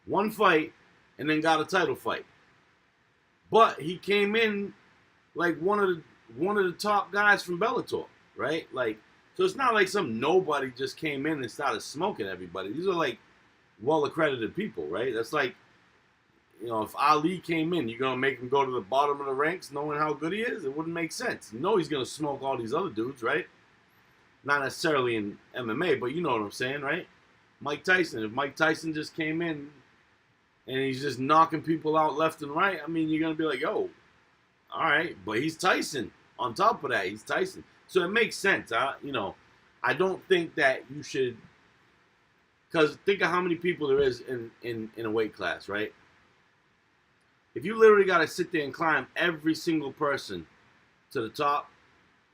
and then got a title fight. But he came in like one of the top guys from Bellator, right? Like, so it's not like some nobody just came in and started smoking everybody. These are like well-accredited people, right? That's like, if Ali came in, you're going to make him go to the bottom of the ranks knowing how good he is? It wouldn't make sense. He's going to smoke all these other dudes, right? Not necessarily in MMA, but you know what I'm saying, right? Mike Tyson. If Mike Tyson just came in and he's just knocking people out left and right, I mean, you're going to be like, yo, all right. But he's Tyson. On top of that, he's Tyson. So it makes sense. I don't think that you should, because think of how many people there is in a weight class, right? If you literally got to sit there and climb every single person to the top,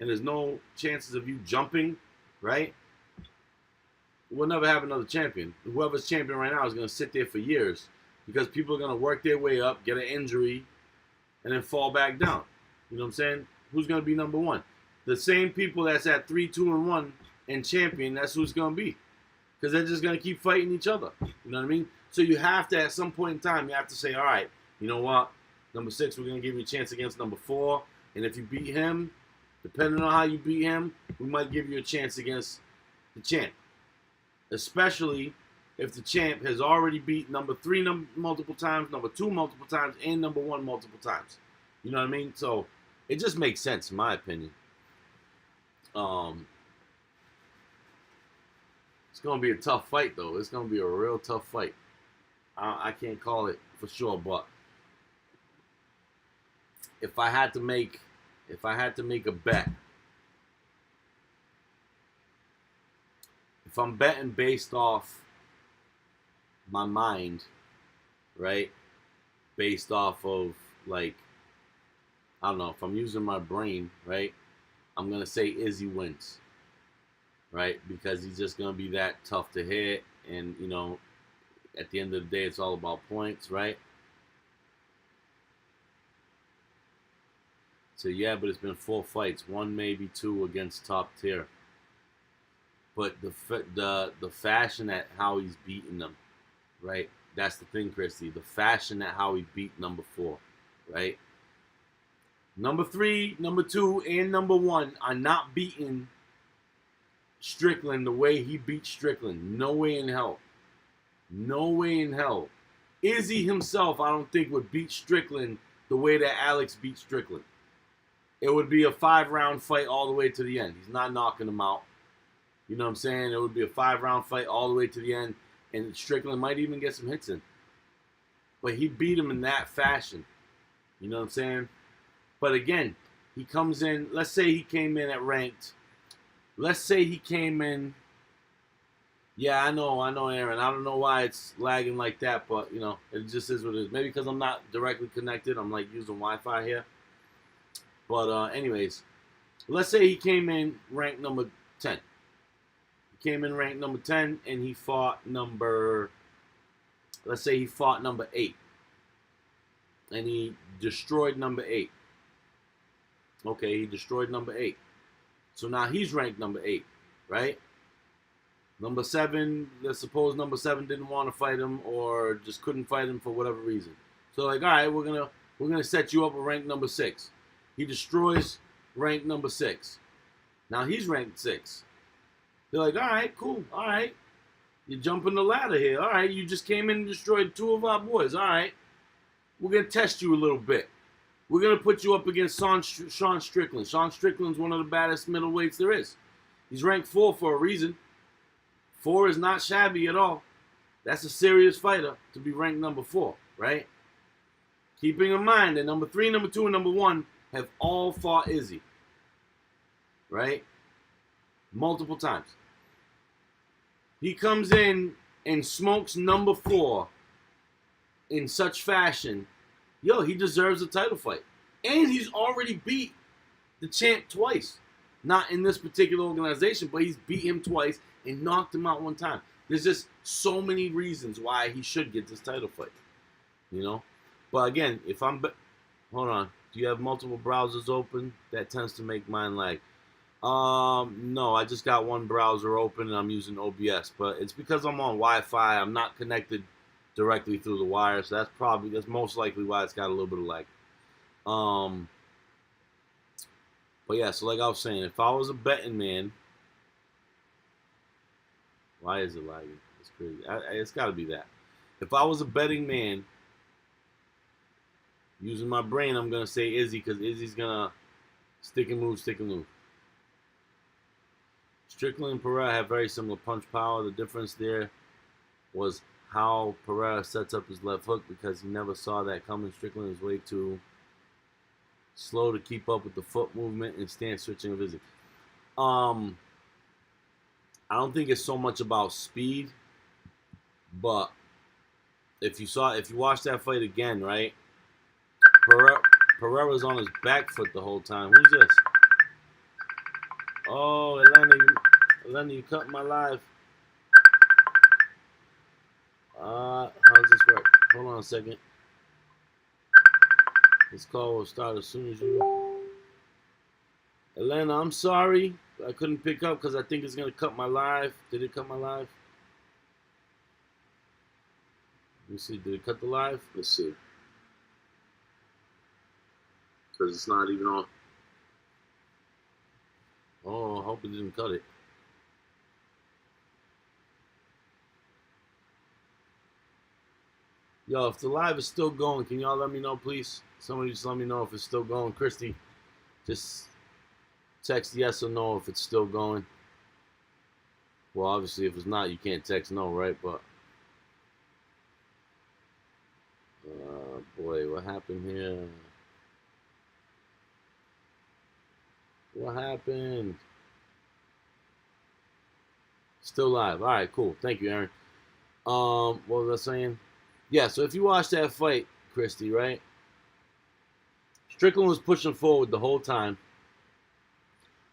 and there's no chances of you jumping, right? We'll never have another champion. Whoever's champion right now is going to sit there for years because people are going to work their way up, get an injury, and then fall back down. You know what I'm saying? Who's going to be number 1? The same people that's at 3, 2, and 1 and champion, that's who's going to be. Because they're just going to keep fighting each other. You know what I mean? So you have to, at some point in time, you have to say, all right, you know what? Number 6, we're going to give you a chance against number 4. And if you beat him, depending on how you beat him, we might give you a chance against the champ. Especially if the champ has already beat number 3 multiple times, number 2 multiple times, and number 1 multiple times. You know what I mean? So it just makes sense in my opinion. It's going to be a tough fight, though. It's going to be a real tough fight. I can't call it for sure, but if I had to make a bet, if I'm betting based off my mind, right? Based off of, like, I don't know, if I'm using my brain, right? I'm going to say Izzy wins, right? Because he's just going to be that tough to hit. And, you know, at the end of the day, it's all about points, right? So, yeah, but it's been 4 fights. 1, maybe 2 against top tier. But the fashion at how he's beaten them, right? That's the thing, Christy. The fashion at how he beat number 4, right? Number 3, number 2, and number 1 are not beating Strickland the way he beat Strickland. No way in hell. No way in hell. Izzy himself, I don't think, would beat Strickland the way that Alex beat Strickland. It would be a 5-round fight all the way to the end. He's not knocking him out. You know what I'm saying? It would be a 5-round fight all the way to the end, and Strickland might even get some hits in. But he beat him in that fashion. You know what I'm saying? But again, he comes in, let's say he came in at ranked. Let's say he came in. Yeah, I know, Aaron. I don't know why it's lagging like that, but, you know, it just is what it is. Maybe because I'm not directly connected. I'm, like, using Wi-Fi here. But, anyways, let's say he came in ranked number 10. He came in ranked number 10, and he fought number, let's say he fought number 8. And he destroyed number 8. Okay, he destroyed number 8. So now he's ranked number 8, right? Number 7, let's suppose number 7 didn't want to fight him or just couldn't fight him for whatever reason. So like, all right, we're gonna set you up at rank number 6. He destroys rank number 6. Now he's ranked 6. They're like, all right, cool, all right. You're jumping the ladder here. All right, you just came in and destroyed 2 of our boys. All right, we're gonna test you a little bit. We're going to put you up against Sean Strickland. Sean Strickland's one of the baddest middleweights there is. He's ranked 4 for a reason. 4 is not shabby at all. That's a serious fighter to be ranked number 4, right? Keeping in mind that number 3, number 2, and number 1 have all fought Izzy, right? Multiple times. He comes in and smokes number 4 in such fashion. Yo, he deserves a title fight. And he's already beat the champ twice. Not in this particular organization, but he's beat him twice and knocked him out 1 time. There's just so many reasons why he should get this title fight. You know? But again, if I'm... Hold on. Do you have multiple browsers open? That tends to make mine lag. No, I just got one browser open and I'm using OBS. But it's because I'm on Wi-Fi. I'm not connected directly through the wire, so that's most likely why it's got a little bit of lag. But yeah, so like I was saying, if I was a betting man, why is it lagging? It's crazy. It's got to be that. If I was a betting man, using my brain, I'm gonna say Izzy because Izzy's gonna stick and move. Strickland and Pereira have very similar punch power. The difference there was how Pereira sets up his left hook because he never saw that coming. Strickland is way too slow to keep up with the foot movement and stance switching of Izzy. I don't think it's so much about speed, but if you watch that fight again, right? Pereira's on his back foot the whole time. Who's this? Oh, Elena, you cut my live. How's this work? Hold on a second. This call will start as soon as you... Elena, I'm sorry. I couldn't pick up because I think it's going to cut my live. Did it cut my live? Let me see. Did it cut the live? Let's see. Because it's not even on. hope it didn't cut it. Yo, if the live is still going, can y'all let me know, please? Somebody just let me know if it's still going. Christy, just text yes or no if it's still going. Well, obviously, if it's not, you can't text no, right? But, boy, what happened here? What happened? Still live. All right, cool. Thank you, Aaron. What was I saying? Yeah, so if you watch that fight, Christy, right? Strickland was pushing forward the whole time.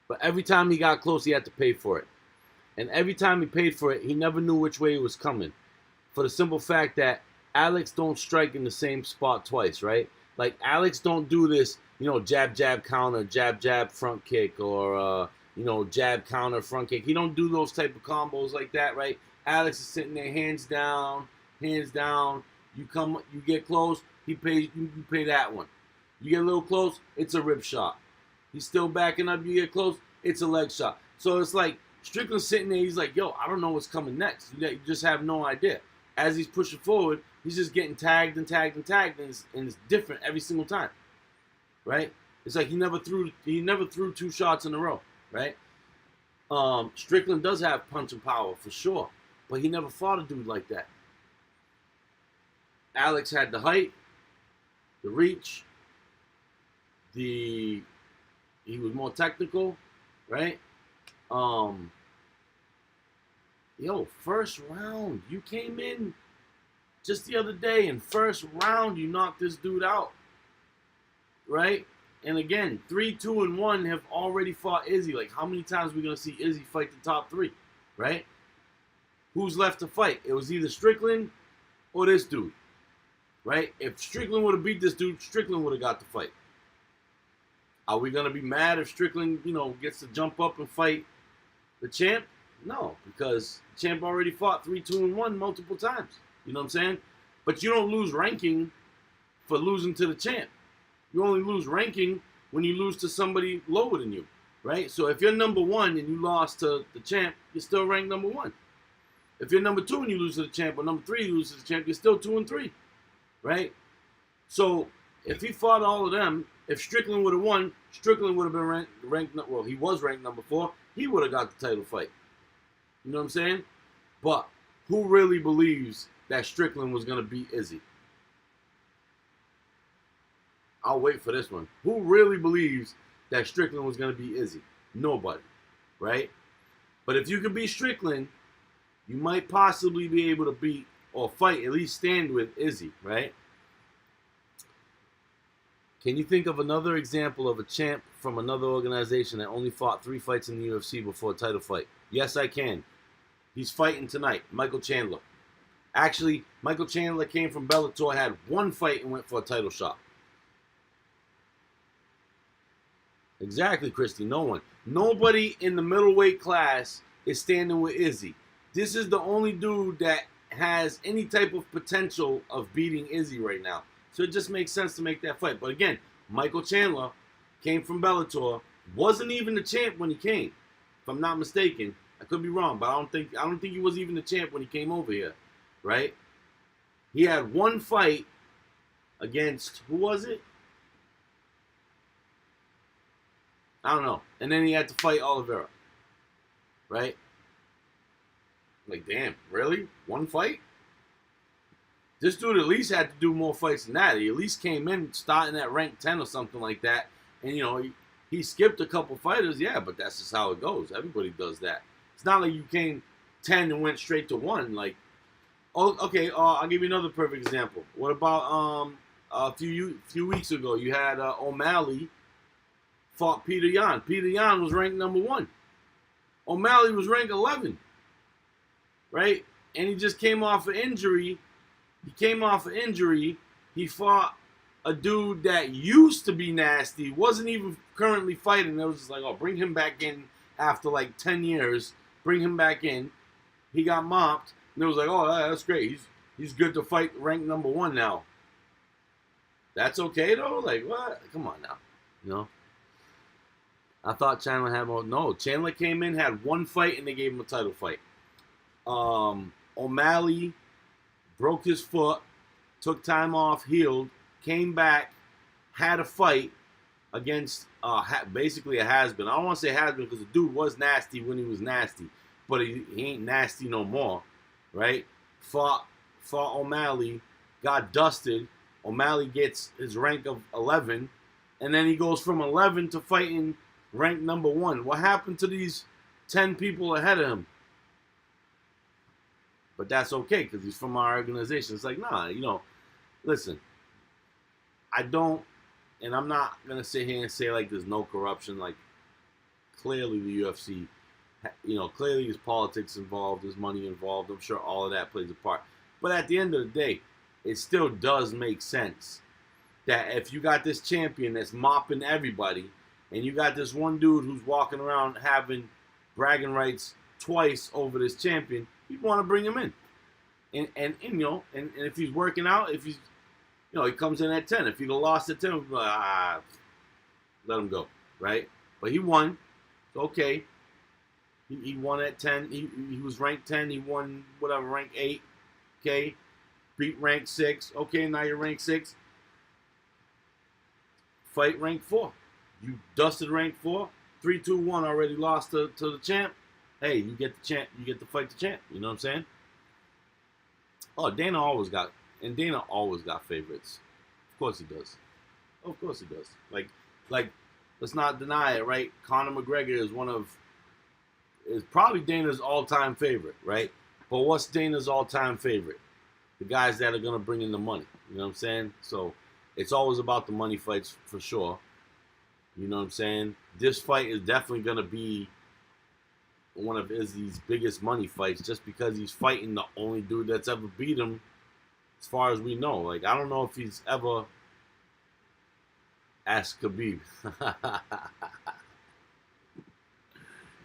But every time he got close, he had to pay for it. And every time he paid for it, he never knew which way it was coming. For the simple fact that Alex don't strike in the same spot twice, right? Like, Alex don't do this, jab, jab, counter, jab, jab, front kick, or, jab, counter, front kick. He don't do those type of combos like that, right? Alex is sitting there, hands down, hands down. You get close, you pay that one. You get a little close, it's a rib shot. He's still backing up, you get close, it's a leg shot. So it's like, Strickland's sitting there, he's like, yo, I don't know what's coming next. You just have no idea. As he's pushing forward, he's just getting tagged and tagged and tagged, and it's different every single time, right? It's like he never threw 2 shots in a row, right? Strickland does have punching power for sure, but he never fought a dude like that. Alex had the height, the reach, he was more technical, right? First round, you came in just the other day, and first round you knocked this dude out, right? And again, 3, 2, and 1 have already fought Izzy. Like, how many times are we gonna see Izzy fight the top 3, right? Who's left to fight? It was either Strickland or this dude, right? If Strickland would have beat this dude, Strickland would have got the fight. Are we going to be mad if Strickland, gets to jump up and fight the champ? No, because the champ already fought 3, 2, and 1 multiple times. You know what I'm saying? But you don't lose ranking for losing to the champ. You only lose ranking when you lose to somebody lower than you, right? So if you're number 1 and you lost to the champ, you're still ranked number 1. If you're number 2 and you lose to the champ, or number 3 and you lose to the champ, you're still 2 and 3, right? So if he fought all of them, if Strickland would have won, Strickland would have been ranked. Well, he was ranked number 4. He would have got the title fight. You know what I'm saying? But who really believes that Strickland was going to beat Izzy? I'll wait for this one. Who really believes that Strickland was going to beat Izzy? Nobody, right? But if you could beat Strickland, you might possibly be able to beat or fight, at least stand with Izzy, right? Can you think of another example of a champ from another organization that only fought 3 fights in the UFC before a title fight? Yes, I can. He's fighting tonight, Michael Chandler. Actually, Michael Chandler came from Bellator, had 1 fight and went for a title shot. Exactly, Christy, no one. Nobody in the middleweight class is standing with Izzy. This is the only dude that has any type of potential of beating Izzy right now. So it just makes sense to make that fight. But again, Michael Chandler came from Bellator, wasn't even the champ when he came, if I'm not mistaken. I could be wrong, but I don't think he was even the champ when he came over here, right? He had 1 fight against, who was it? I don't know. And then he had to fight Oliveira, right? Like, damn, really? 1 fight? This dude at least had to do more fights than that. He at least came in starting at rank 10 or something like that. And, he skipped a couple fighters. Yeah, but that's just how it goes. Everybody does that. It's not like you came 10 and went straight to 1. Like, oh, okay, I'll give you another perfect example. What about a few weeks ago, you had O'Malley fought Peter Yan. Peter Yan was ranked number 1. O'Malley was ranked 11, right? And he just came off an injury. He fought a dude that used to be nasty, wasn't even currently fighting. It was just like, oh, bring him back in after like 10 years. Bring him back in. He got mopped. And it was like, oh, that's great. He's good to fight ranked number 1 now. That's okay, though? Like, what? Come on now. I thought Chandler had more. No, Chandler came in, had one fight, and they gave him a title fight. O'Malley broke his foot, took time off, healed, came back, had a fight against basically a has-been. I don't want to say has-been because the dude was nasty when he was nasty, but he ain't nasty no more, right? Fought O'Malley, got dusted. O'Malley gets his rank of 11, and then he goes from 11 to fighting rank number 1. What happened to these 10 people ahead of him? But that's okay because he's from our organization. It's like, nah, listen, I don't, and I'm not going to sit here and say like there's no corruption. Like, clearly the UFC, clearly there's politics involved, there's money involved. I'm sure all of that plays a part. But at the end of the day, it still does make sense that if you got this champion that's mopping everybody, and you got this one dude who's walking around having bragging rights twice over this champion, you want to bring him in. And if he's working out, if he's, he comes in at 10. If he'd have lost at 10, let him go, right? But he won. It's okay. He won at 10. He was ranked 10. He won, whatever, rank 8. Okay. Beat rank 6. Okay, now you're rank 6. Fight rank 4. You dusted rank 4. 3-2-1 already lost to the champ. Hey, you get the champ. You get to fight the champ. You know what I'm saying? Oh, Dana always got favorites. Of course he does. Of course he does. Like, let's not deny it, right? Conor McGregor is probably Dana's all-time favorite, right? But what's Dana's all-time favorite? The guys that are gonna bring in the money. You know what I'm saying? So it's always about the money fights for sure. You know what I'm saying? This fight is definitely gonna be one of Izzy's biggest money fights just because he's fighting the only dude that's ever beat him as far as we know. Like, I don't know if he's ever asked Khabib.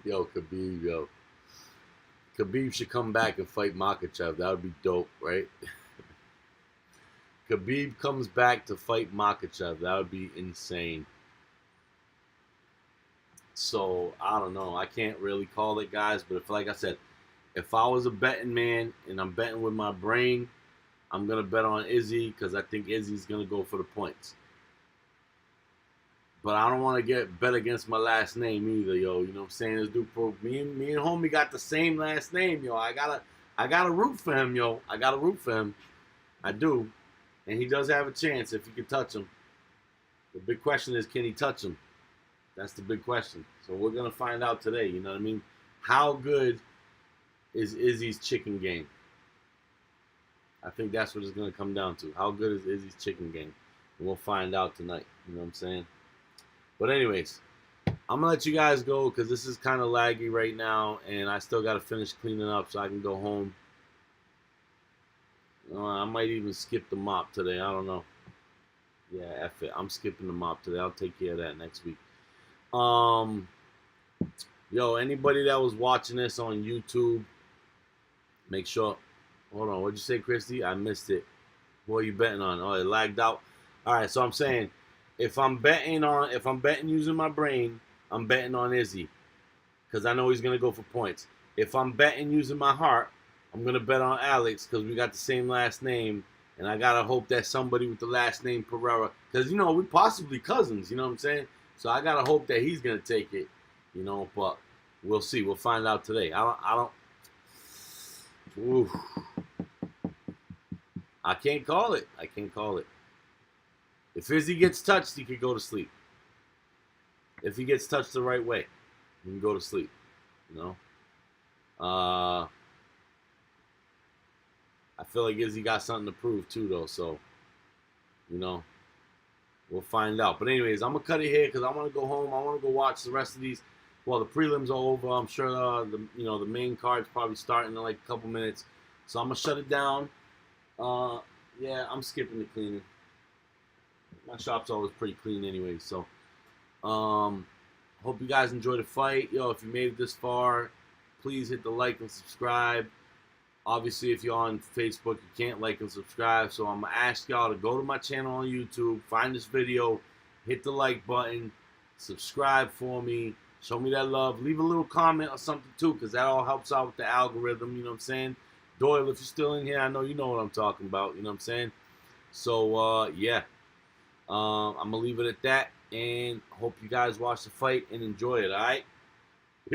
Khabib. Khabib should come back and fight Makhachev. That would be dope, right? Khabib comes back to fight Makhachev. That would be insane. So, I don't know. I can't really call it, guys. But like I said, if I was a betting man and I'm betting with my brain, I'm going to bet on Izzy because I think Izzy's going to go for the points. But I don't want to bet against my last name either, yo. You know what I'm saying? This dude, me and homie got the same last name, yo. I gotta root for him, yo. I gotta root for him. I do. And he does have a chance if he can touch him. The big question is, can he touch him? That's the big question. So we're going to find out today, you know what I mean? How good is Izzy's chicken game? I think that's what it's going to come down to. How good is Izzy's chicken game? And we'll find out tonight, you know what I'm saying? But anyways, I'm going to let you guys go because this is kind of laggy right now, and I still got to finish cleaning up so I can go home. I might even skip the mop today. I don't know. Yeah, F it. I'm skipping the mop today. I'll take care of that next week. Yo, anybody that was watching this on YouTube, make sure. Hold on, what'd you say, Christy? I missed it. What are you betting on? Oh, it lagged out. All right, so I'm saying, if I'm betting using my brain, I'm betting on Izzy, because I know he's gonna go for points. If I'm betting using my heart, I'm gonna bet on Alex because we got the same last name, and I gotta hope that somebody with the last name Pereira, because we possibly cousins. You know what I'm saying? So I gotta hope that he's gonna take it, But we'll see. We'll find out today. Oof. I can't call it. If Izzy gets touched, he could go to sleep. If he gets touched the right way, he can go to sleep. I feel like Izzy got something to prove too, though. So, we'll find out. But anyways, I'm going to cut it here because I want to go home. I want to go watch the rest of these. Well, the prelims are over. I'm sure the main card's probably starting in like a couple minutes. So I'm going to shut it down. Yeah, I'm skipping the cleaning. My shop's always pretty clean anyway. So hope you guys enjoyed the fight. Yo, if you made it this far, please hit the like and subscribe. Obviously, if you're on Facebook, you can't like and subscribe. So I'm going to ask y'all to go to my channel on YouTube, find this video, hit the like button, subscribe for me, show me that love, leave a little comment or something too, because that all helps out with the algorithm, you know what I'm saying? Doyle, if you're still in here, I know you know what I'm talking about, you know what I'm saying? So, yeah, I'm going to leave it at that, and hope you guys watch the fight and enjoy it, all right?